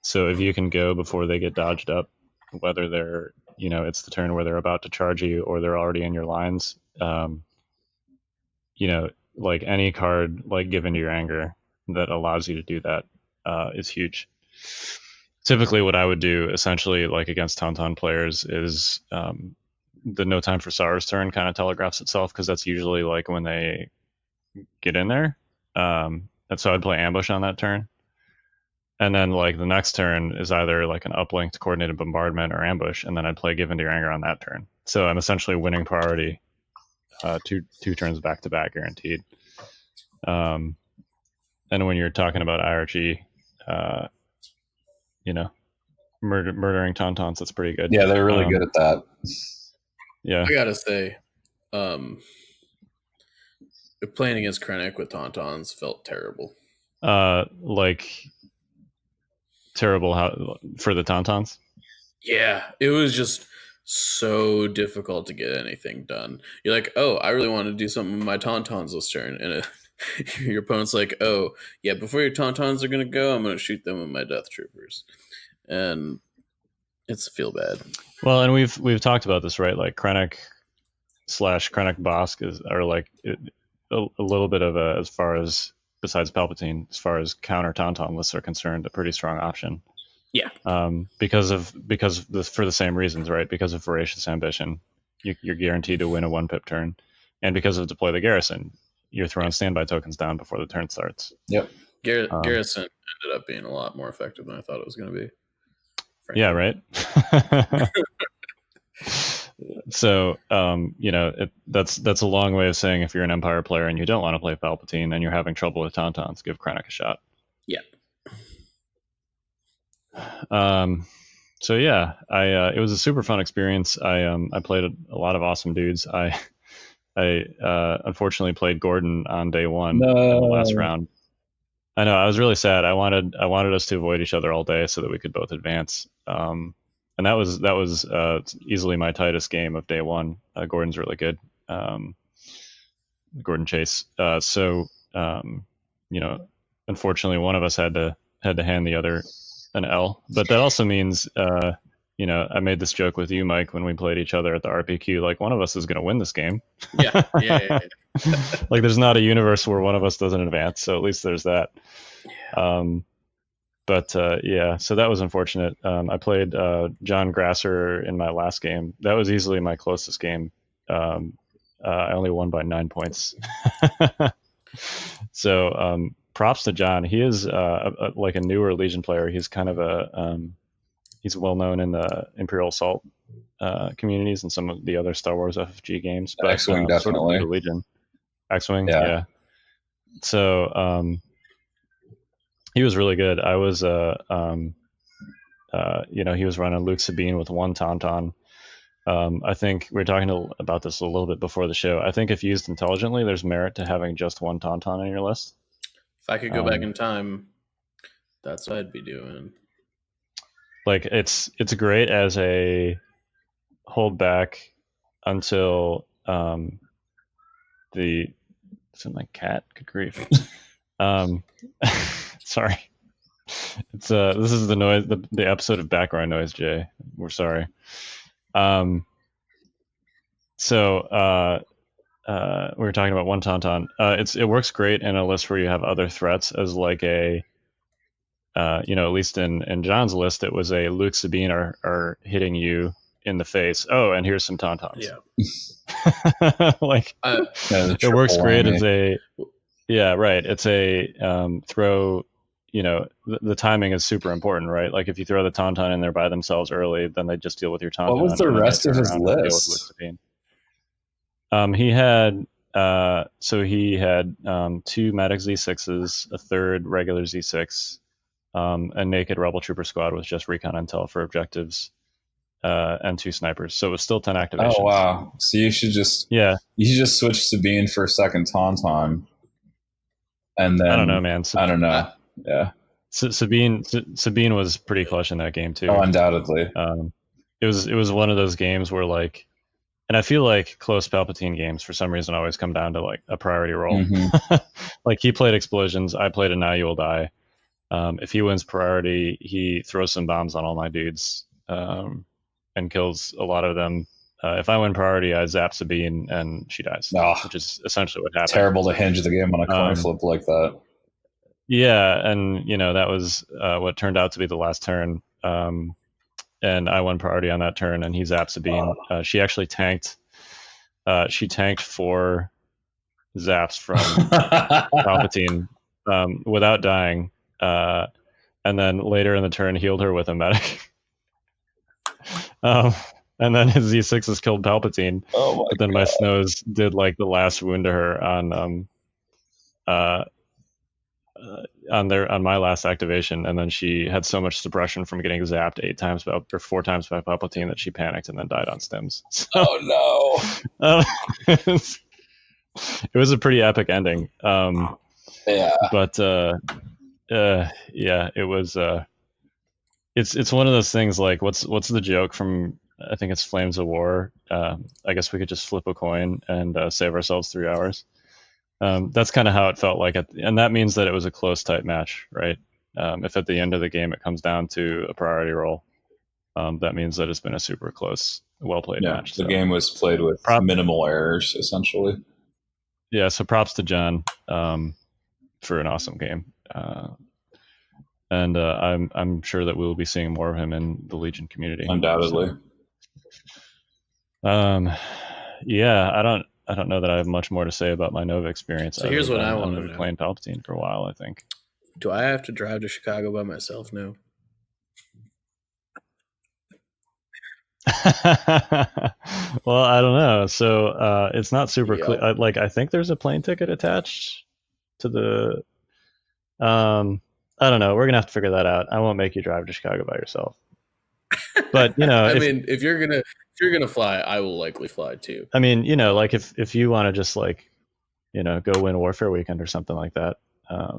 So if you can go before they get dodged up, whether they're, it's the turn where they're about to charge you or they're already in your lines, any card like Give Into Your Anger that allows you to do that is huge. Typically what I would do essentially against Tauntaun players is the No Time for Sorrow's turn kind of telegraphs itself, because that's usually when they get in there. And so I'd play ambush on that turn. And then the next turn is either an uplinked coordinated bombardment or ambush, and then I'd play Give Into Your Anger on that turn. So I'm essentially winning priority two turns back to back guaranteed. And when you're talking about IRG, murdering Tauntauns, that's pretty good. Yeah, they're really good at that. Yeah, I gotta say, playing against Krennic with Tauntauns felt terrible. Terrible for the Tauntauns? Yeah, it was just so difficult to get anything done. You're like, oh, I really want to do something with my Tauntauns this turn, and your opponent's like, oh, yeah, before your Tauntauns are going to go, I'm going to shoot them with my Death Troopers. And it's feel bad. Well, and we've talked about this, right? Krennic / Krennic Bosk are a little bit of a, as far as besides Palpatine, as far as counter Tauntaun lists are concerned, a pretty strong option. Yeah. For the same reasons, right? Because of Voracious Ambition, you're guaranteed to win a 1-pip turn, and because of Deploy the Garrison, you're throwing standby tokens down before the turn starts. Yep. Garrison ended up being a lot more effective than I thought it was going to be. Frankly. Yeah, right. So, that's a long way of saying if you're an Empire player and you don't want to play Palpatine and you're having trouble with Tauntauns, give Krennic a shot. Yeah. So yeah, it was a super fun experience. I played a lot of awesome dudes. I unfortunately played Gordon on day one in the last round. I know, I was really sad. I wanted us to avoid each other all day so that we could both advance. And that was easily my tightest game of day one. Gordon's really good. Gordon Chase. Unfortunately, one of us had to hand the other an L. But that also means, I made this joke with you, Mike, when we played each other at the RPQ. One of us is going to win this game. Yeah. There's not a universe where one of us doesn't advance. So at least there's that. Yeah. So that was unfortunate. I played John Grasser in my last game. That was easily my closest game. I only won by 9 points. So props to John. He is a newer Legion player. He's kind of he's well known in the Imperial Assault communities and some of the other Star Wars FFG games. But X-Wing definitely. Sort of Legion. X-Wing, yeah. So he was really good. I was, he was running Luke Sabine with one Tauntaun. I think we were talking about this a little bit before the show. I think if used intelligently, there's merit to having just one Tauntaun on your list. If I could go back in time, That's what I'd be doing. Like it's great as a hold back until the is it my cat? Good grief. Sorry. It's this is the noise the episode of background noise, Jay. We're sorry. So we were talking about one tauntaun. It works great in a list where you have other threats as like a at least in John's list, it was a Luke Sabine are hitting you in the face. Oh, and here's some tauntauns. Yeah. Like it works great as a right. It's a throw. The timing is super important, right? Like if you throw the tauntaun in there by themselves early, then they just deal with your tauntaun. What was the rest of his list? He had he had 2 Maddox Z6s, a third regular Z6, a naked Rebel Trooper squad with just recon intel for objectives, and 2 snipers. So it was still 10 activations. Oh wow! So you should just switch Sabine for a second tauntaun, and then I don't know, man. I don't know. Yeah. Sabine was pretty clutch in that game too. Oh, undoubtedly. It was one of those games where like, and I feel like close Palpatine games for some reason always come down to like a priority roll. Mm-hmm. Like he played explosions, I played a Now You Will Die. If he wins priority, he throws some bombs on all my dudes, and kills a lot of them. If I win priority, I zap Sabine and she dies, which is essentially what happened. Terrible to hinge the game on a coin flip like that. Yeah, and that was what turned out to be the last turn. And I won priority on that turn, and he zapped Sabine. She actually tanked. She tanked 4 zaps from Palpatine without dying, and then later in the turn healed her with a medic. And then his Z6s killed Palpatine. But then my snows did like the last wound to her on my last activation, and then she had so much suppression from getting zapped 4 times by Palpatine that she panicked and then died on stims. So, oh no! It was a pretty epic ending. Yeah, but yeah, it was. It's one of those things like what's the joke from? I think it's Flames of War. I guess we could just flip a coin and save ourselves 3 hours. That's kind of how it felt like, and that means that it was a close, tight match, right? If at the end of the game it comes down to a priority roll, that means that it's been a super close, well-played match. The game was played with minimal errors, essentially. Yeah, so props to John for an awesome game, and I'm sure that we will be seeing more of him in the Legion community. Undoubtedly. Yeah, I don't know that I have much more to say about my Nova experience. So here's what I want to know. know. Playing Palpatine for a while, I think. Do I have to drive to Chicago by myself now? Well, I don't know. So it's not super clear. I think there's a plane ticket attached to the. I don't know. We're gonna have to figure that out. I won't make you drive to Chicago by yourself. But if you're gonna fly, I will likely fly too. I mean, like if you want to just like, go win Warfare Weekend or something like that, I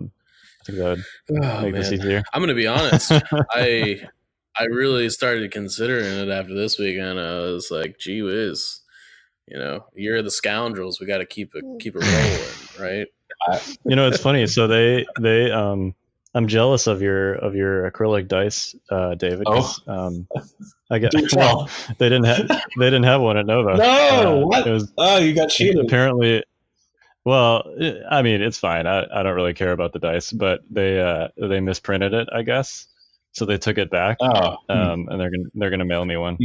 think that would make this easier. I'm gonna be honest. I really started considering it after this weekend. I was like, gee whiz, you're the Scoundrels. We got to keep it rolling, right? It's funny. So they I'm jealous of your acrylic dice, David. I guess they didn't have one at Nova. No, what? You got cheated. Apparently, well, I mean, it's fine. I don't really care about the dice, but they misprinted it, I guess. So they took it back. And they're gonna mail me one.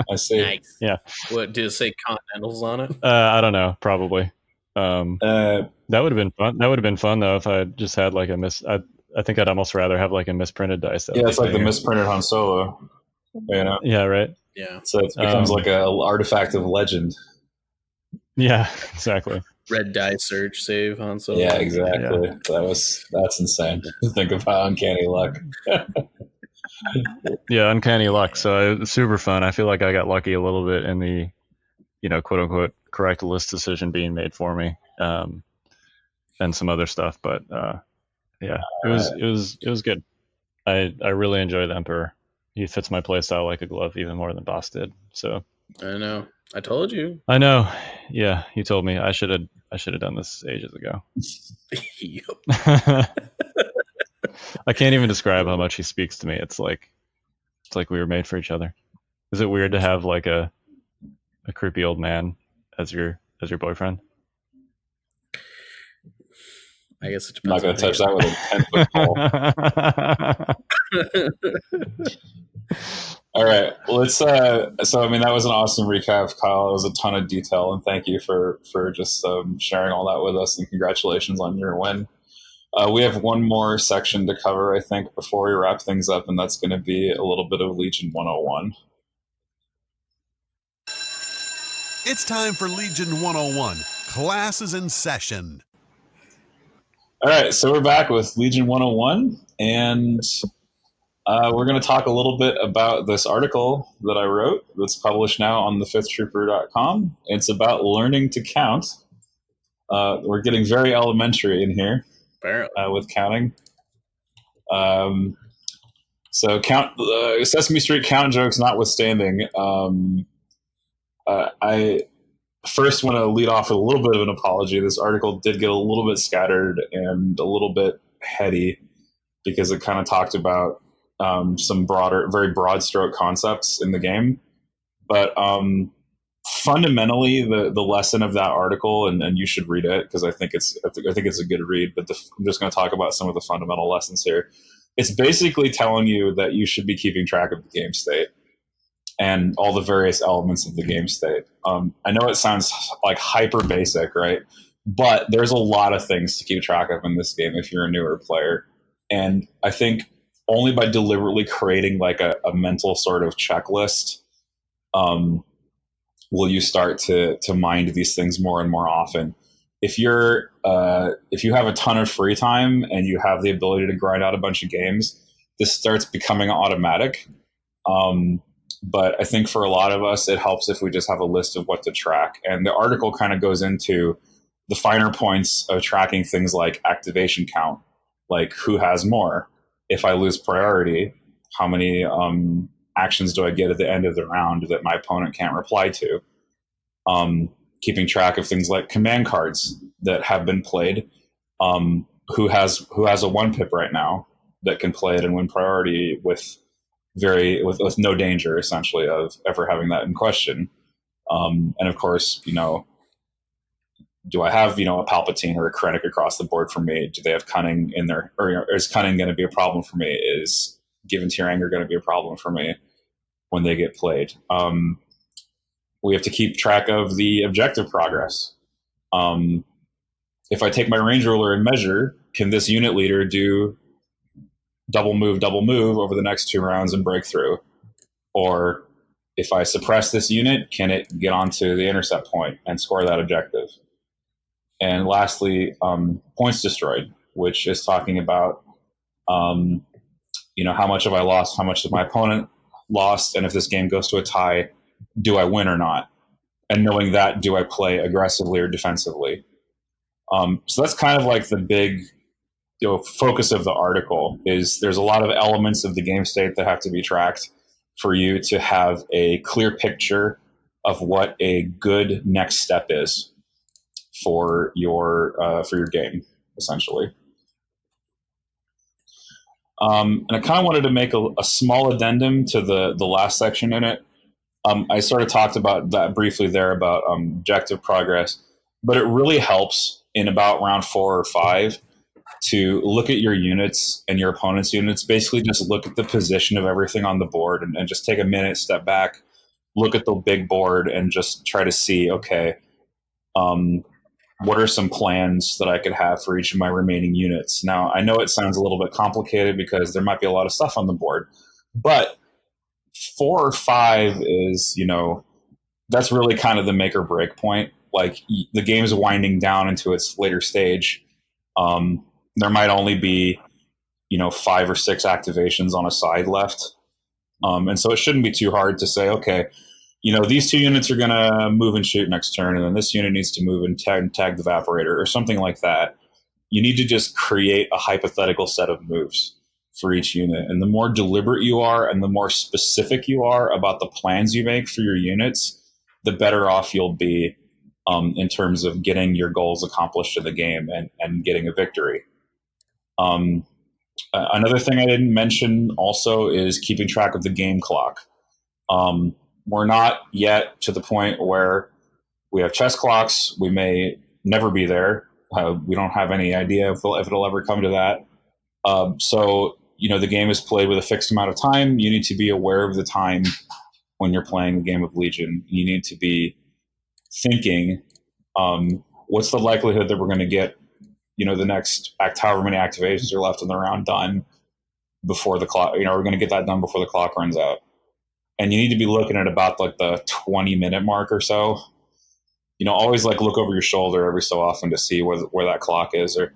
I see. Nice. Yeah. What did it say? Continentals on it? I don't know. Probably. That would have been fun. That would have been fun though if I just had like I think I'd almost rather have like a misprinted dice. Yeah, it's like the misprinted Han Solo. Yeah, right. Yeah. So it becomes like an artifact of legend. Yeah, exactly. Red die search save Han Solo. Yeah, exactly. Yeah. That's insane. Think of how uncanny luck. Yeah, uncanny luck. So it was super fun. I feel like I got lucky a little bit in the, quote unquote correct list decision being made for me, and some other stuff. But Yeah, it was good. I really enjoy the Emperor. He fits my playstyle like a glove, even more than Boss did. So I know. I told you. I know. Yeah, you told me I should have done this ages ago. Yup. I can't even describe how much he speaks to me. It's like we were made for each other. Is it weird to have like a creepy old man as your boyfriend? I guess it I'm not depends. going to touch that with a 10-foot pole. All right, let's. So, I mean, that was an awesome recap, Kyle. It was a ton of detail, and thank you for just sharing all that with us. And congratulations on your win. We have one more section to cover, I think, before we wrap things up, and that's going to be a little bit of Legion 101. It's time for Legion 101. Class is in session. All right, so we're back with Legion 101, and we're going to talk a little bit about this article that I wrote that's published now on thefifthtrooper.com. It's about learning to count. We're getting very elementary in here with counting. So Sesame Street count jokes notwithstanding, I first want to lead off with a little bit of an apology. This article did get a little bit scattered and a little bit heady because it kind of talked about some very broad stroke concepts in the game. But fundamentally, the lesson of that article, and you should read it because I think it's a good read. But I'm just going to talk about some of the fundamental lessons here. It's basically telling you that you should be keeping track of the game state and all the various elements of the game state. I know it sounds like hyper basic, right? But there's a lot of things to keep track of in this game if you're a newer player. And I think only by deliberately creating like a mental sort of checklist will you start to mind these things more and more often. If you have a ton of free time and you have the ability to grind out a bunch of games, this starts becoming automatic. But I think for a lot of us, it helps if we just have a list of what to track. And the article kind of goes into the finer points of tracking things like activation count, like who has more. If I lose priority, how many actions do I get at the end of the round that my opponent can't reply to? Keeping track of things like command cards that have been played. Who has a 1-pip right now that can play it and win priority with no danger, essentially, of ever having that in question. And of course, do I have, a Palpatine or a Krennic across the board for me? Do they have cunning in there? Or is cunning going to be a problem for me? Is Given Tier Anger going to be a problem for me when they get played? We have to keep track of the objective progress. If I take my range ruler and measure, can this unit leader do double move over the next 2 rounds and break through? Or if I suppress this unit, can it get onto the intercept point and score that objective? And lastly, points destroyed, which is talking about, how much have I lost? How much has my opponent lost? And if this game goes to a tie, do I win or not? And knowing that, do I play aggressively or defensively? So that's kind of like the big focus of the article. Is there's a lot of elements of the game state that have to be tracked for you to have a clear picture of what a good next step is for your game, essentially. And I kind of wanted to make a small addendum to the last section in it. I sort of talked about that briefly there about objective progress, but it really helps in about round 4 or 5 to look at your units and your opponent's units. Basically just look at the position of everything on the board and just take a minute, step back, look at the big board and just try to see, okay, what are some plans that I could have for each of my remaining units? Now, I know it sounds a little bit complicated because there might be a lot of stuff on the board, but 4 or 5 is, that's really kind of the make or break point. Like the game's winding down into its later stage. There might only be, 5 or 6 activations on a side left. And so it shouldn't be too hard to say, okay, these 2 units are going to move and shoot next turn, and then this unit needs to move and tag the Vaporator or something like that. you need to just create a hypothetical set of moves for each unit. And the more deliberate you are and the more specific you are about the plans you make for your units, the better off you'll be in terms of getting your goals accomplished in the game and getting a victory. Another thing I didn't mention also is keeping track of the game clock. We're not yet to the point where we have chess clocks. We may never be there. We don't have any idea if it'll ever come to that. So, the game is played with a fixed amount of time. You need to be aware of the time when you're playing a game of Legion. You need to be thinking, what's the likelihood that we're going to get, the next however many activations are left in the round done before the clock, we're going to get that done before the clock runs out. And you need to be looking at about like the 20-minute mark or so. Always like look over your shoulder every so often to see where that clock is. Or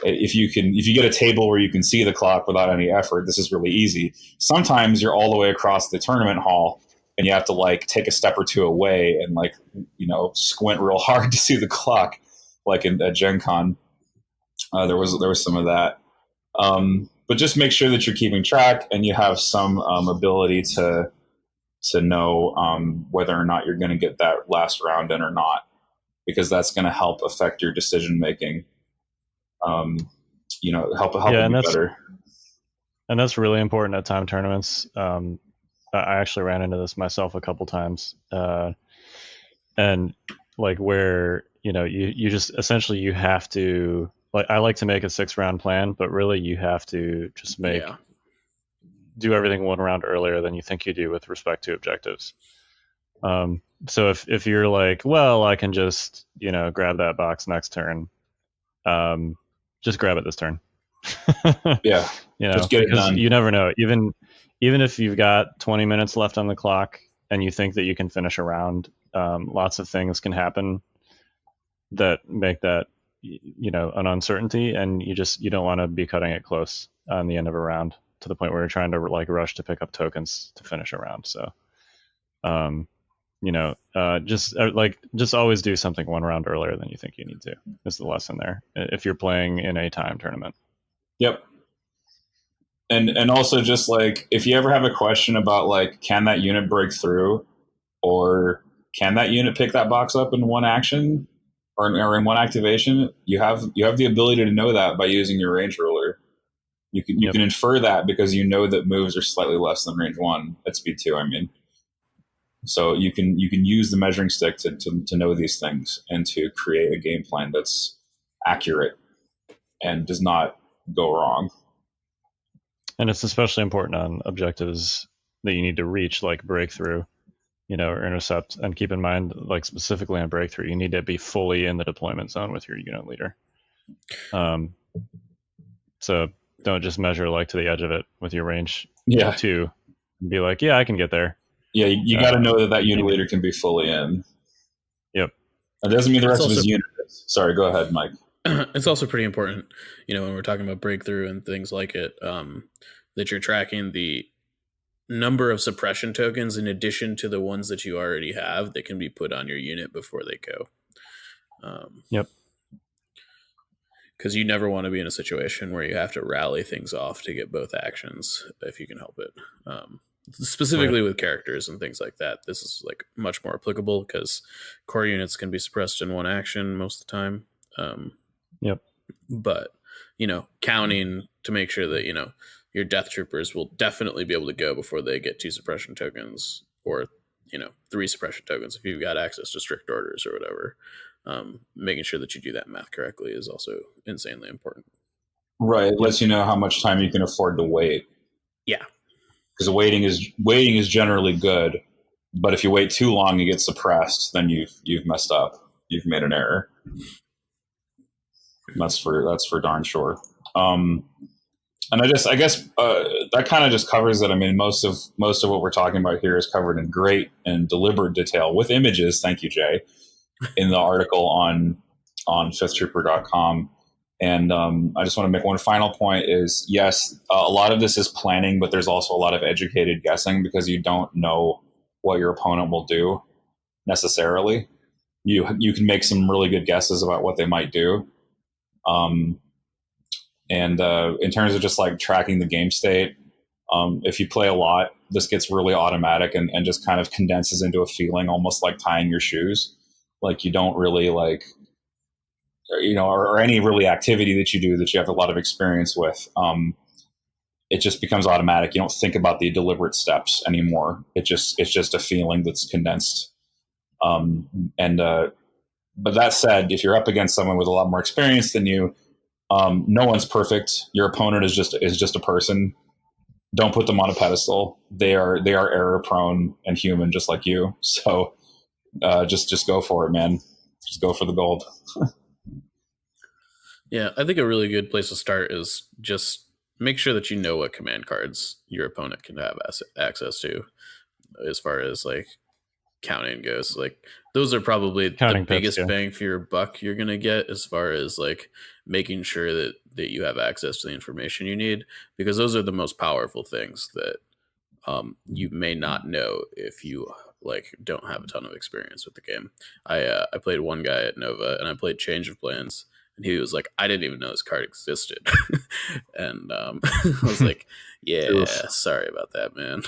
if you get a table where you can see the clock without any effort, this is really easy. Sometimes you're all the way across the tournament hall and you have to like take a step or two away and like, squint real hard to see the clock, like at Gen Con. There was some of that. But just make sure that you're keeping track and you have some ability to know whether or not you're going to get that last round in or not, because that's going to help affect your decision making. Help and you that's better. And that's really important at time tournaments. I actually ran into this myself a couple times, and like where you just essentially you have to I like to make a 6-round plan, but really you have to just do everything 1 round earlier than you think you do with respect to objectives. So if you're like, well, I can just grab that box next turn, just grab it this turn. Yeah, just get it done. You never know. Even if you've got 20 minutes left on the clock and you think that you can finish a round, lots of things can happen that make that an uncertainty, and you don't want to be cutting it close on the end of a round to the point where you're trying to like rush to pick up tokens to finish a round. So, just always do something 1 round earlier than you think you need to is the lesson there if you're playing in a time tournament. Yep. And also just like if you ever have a question about like can that unit break through or can that unit pick that box up in 1 action or in 1 activation, you have the ability to know that by using your range ruler. You can infer that because that moves are slightly less than range 1 at speed 2. I mean, so you can use the measuring stick to know these things and to create a game plan that's accurate and does not go wrong. And it's especially important on objectives that you need to reach, like breakthrough, or intercept. And keep in mind, like specifically on breakthrough, you need to be fully in the deployment zone with your unit leader. So don't just measure like to the edge of it with your range 2 and be like, yeah, I can get there. Yeah, you got to know that unit leader can be fully in. Yep. That doesn't mean the rest of his unit is. Sorry, go ahead, Mike. It's also pretty important, when we're talking about breakthrough and things like it, that you're tracking the number of suppression tokens in addition to the ones that you already have that can be put on your unit before they go. Yep. Because you never want to be in a situation where you have to rally things off to get both actions if you can help it. Specifically with characters and things like that, this is like much more applicable because core units can be suppressed in 1 action most of the time. Yep. But counting to make sure that your death troopers will definitely be able to go before they get 2 suppression tokens or 3 suppression tokens if you've got access to strict orders or whatever. Making sure that you do that math correctly is also insanely important. Right, it lets you know how much time you can afford to wait. Yeah, because waiting is generally good, but if you wait too long, you get suppressed. Then you've messed up. You've made an error. That's for darn sure. And I guess that kind of just covers it. I mean, most of what we're talking about here is covered in great and deliberate detail with images. Thank you, Jay, in the article on fifthtrooper.com. And I just want to make one final point is, yes, a lot of this is planning, but there's also a lot of educated guessing because you don't know what your opponent will do necessarily. You can make some really good guesses about what they might do, And in terms of just like tracking the game state, if you play a lot, this gets really automatic and just kind of condenses into a feeling almost like tying your shoes. Like you don't really like, or any really activity that you do that you have a lot of experience with. It just becomes automatic. You don't think about the deliberate steps anymore. It's just a feeling that's condensed. But that said, if you're up against someone with a lot more experience than you, no one's perfect. Your opponent is just a person. Don't put them on a pedestal. They are error prone and human, just like you. So just go for it, man. Just go for the gold. Yeah, I think a really good place to start is just make sure that you know what command cards your opponent can have access to, as far as like counting goes. Like those are probably Counting the biggest pips, yeah. bang for your buck you're gonna get, as far as like making sure that you have access to the information you need, because those are the most powerful things that you may not know if you like don't have a ton of experience with the game. I played one guy at Nova, and I played Change of Plans, and he was like, I didn't even know this card existed. And I was like, yeah, Oof. sorry about that, man.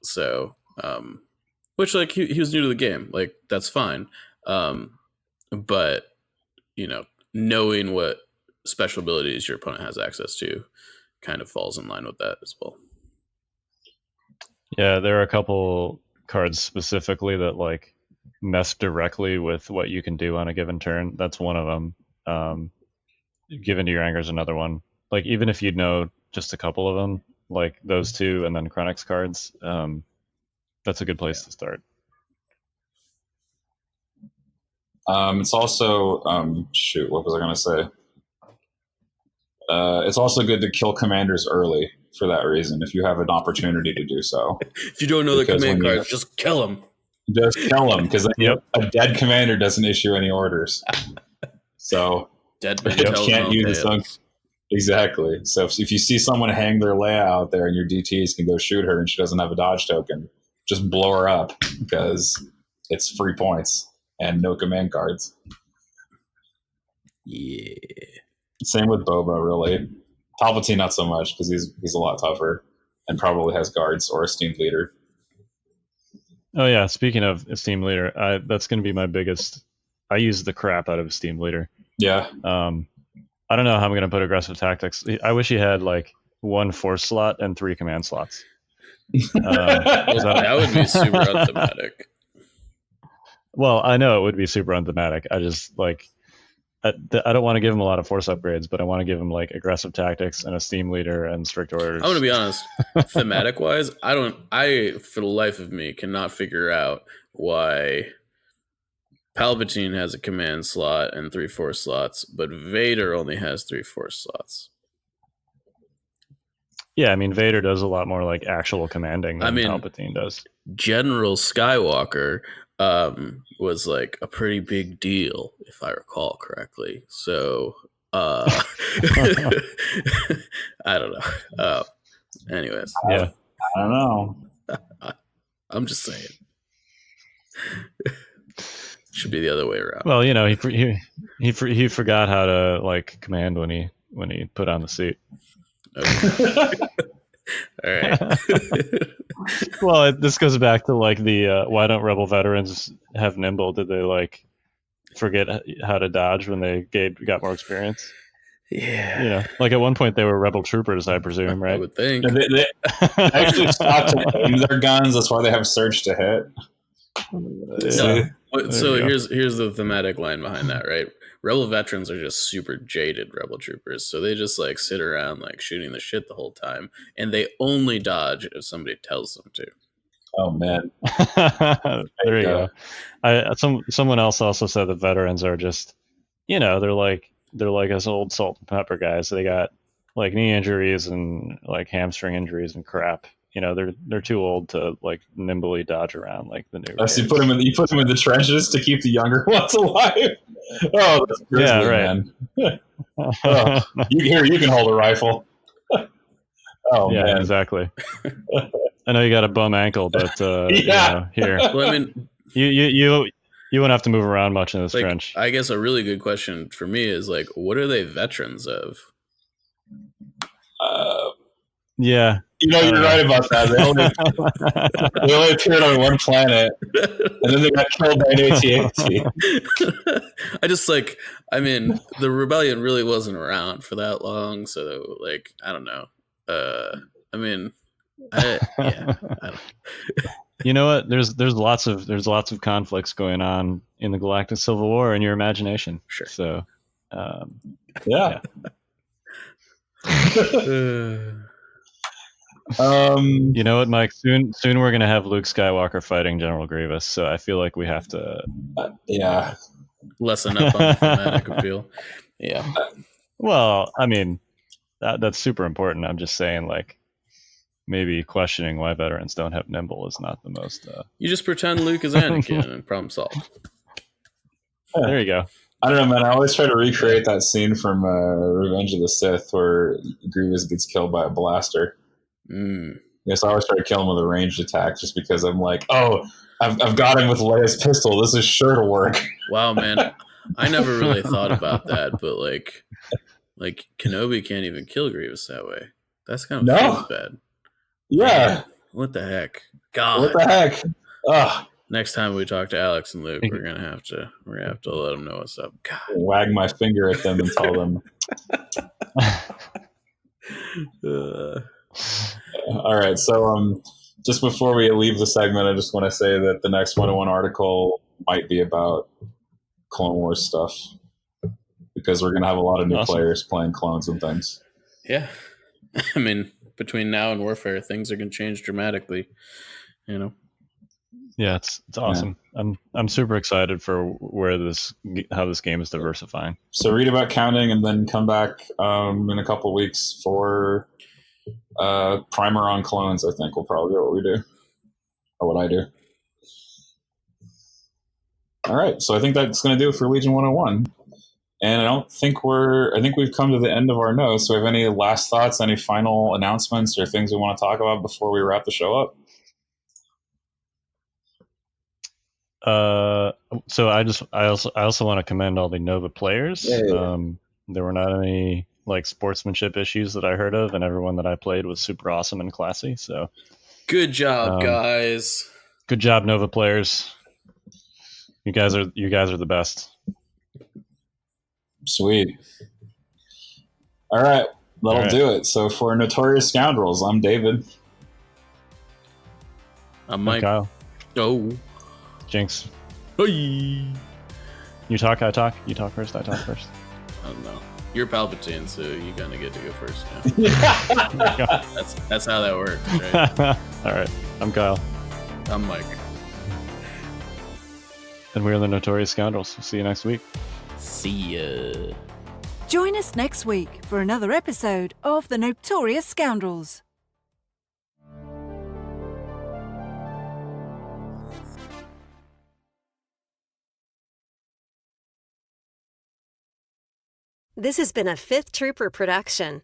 So which like he was new to the game, like that's fine. But knowing what special abilities your opponent has access to kind of falls in line with that as well. Yeah, there are a couple cards specifically that like mess directly with what you can do on a given turn. That's one of them. Given to your anger is another one. Like even if you know just a couple of them, like those two and then Chronix cards, that's a good place to start. It's also what was I going to say? It's also good to kill commanders early for that reason, if you have an opportunity to do so. If you don't know Because the command when you- cards, just kill them. Just kill them, because Yep. a dead commander doesn't issue any orders. So Dead men you tell can't no use its own. tales. Exactly. So if you see someone hang their layout out there and your DTs can go shoot her and she doesn't have a dodge token, just blow her up, because it's free points and no command cards. Yeah. Same with Boba, really. Palpatine not so much, because he's a lot tougher and probably has guards or esteemed leader. Oh yeah, speaking of Esteem Leader, that's going to be my biggest. I use the crap out of Esteem Leader. Yeah. I don't know how I'm going to put aggressive tactics. I wish he had like 1 force slot and 3 command slots. That would be super unthematic. Well, I know it would be super unthematic. I just like I don't want to give him a lot of force upgrades, but I want to give him like aggressive tactics and Esteem Leader and strict orders. I'm gonna be honest, thematic wise, I for the life of me cannot figure out why Palpatine has a command slot and 3 force slots, but Vader only has 3 force slots. Yeah, I mean Vader does a lot more like actual commanding than Palpatine does. General Skywalker was like a pretty big deal, if I recall correctly. So I don't know. Anyways, Yeah, I don't know. I'm just saying. Should be the other way around. well, he forgot how to like command when he put on the suit. Okay. All right. Well, this goes back to like the why don't Rebel veterans have nimble? Did they like forget how to dodge when they got more experience? Yeah. Like at one point they were Rebel troopers, I presume, right? I would think. They actually stopped to aim their guns. That's why they have surge to hit. Yeah. So you go. here's the thematic line behind that, right? Rebel veterans are just super jaded rebel troopers, so they just like sit around like shooting the shit the whole time, and they only dodge if somebody tells them to. Oh man, there you go. Someone else also said that veterans are just, they're like us old salt and pepper guys. They got like knee injuries and like hamstring injuries and crap. They're too old to like nimbly dodge around like the new. So you put them in the trenches to keep the younger ones alive. Oh, that's grizzly, yeah, right. man. Oh, you can hold a rifle. Oh yeah, man, exactly. I know you got a bum ankle, but Yeah. here. Well, I mean, You You won't have to move around much in this Like, trench. I guess a really good question for me is like, what are they veterans of? Yeah. You're right about that. They only appeared on one planet, and then they got killed by an AT-AT. I just like, I mean, the rebellion really wasn't around for that long, so like, I don't know. I mean, I don't. You know what? There's lots of conflicts going on in the Galactic Civil War in your imagination. Sure. So, Yeah. You know what, Mike? Soon we're gonna have Luke Skywalker fighting General Grievous. So I feel like we have to. Yeah. Lessen up on the thematic appeal. Yeah. Well, I mean, that's super important. I'm just saying, like, maybe questioning why veterans don't have nimble is not the most. You just pretend Luke is Anakin and problem solved. There you go. I don't know, man. I always try to recreate that scene from Revenge of the Sith where Grievous gets killed by a blaster. Yes, I always try to kill him with a ranged attack just because I'm like, oh, I've got him with Leia's pistol. This is sure to work. Wow, man. I never really thought about that, but like Kenobi can't even kill Grievous that way. That's kind of feels bad. Yeah. Man, what the heck? God. What the heck? Ugh. Next time we talk to Alex and Luke, we're gonna have to let them know what's up. God. Wag my finger at them and tell them. All right, so just before we leave the segment, I just want to say that the next 101 article might be about Clone Wars stuff because we're going to have a lot of new players playing clones and things. Yeah. I mean, between now and Warfare, things are going to change dramatically, you know? Yeah, it's awesome. Yeah. I'm super excited for how this game is diversifying. So read about counting and then come back in a couple weeks for primer on clones. I think will probably be what we do, or what I do. All right, so I think that's going to do it for Legion 101. And I think we've come to the end of our notes. So, have any last thoughts, any final announcements, or things we want to talk about before we wrap the show up? So I also want to commend all the Nova players. Yeah. There were not any like sportsmanship issues that I heard of, and everyone that I played was super awesome and classy. So, good job, guys. Good job, Nova players. You guys are the best. Sweet. All right, that'll do it. So for Notorious Scoundrels, I'm David. I'm Mike. Kyle. Oh. Jinx. Hey. You talk, I talk. You talk first, I talk first. I don't know. You're Palpatine, so you kind of get to go first. Yeah. That's how that works, right? All right. I'm Kyle. I'm Mike. And we're the Notorious Scoundrels. See you next week. See ya. Join us next week for another episode of the Notorious Scoundrels. This has been a Fifth Trooper production.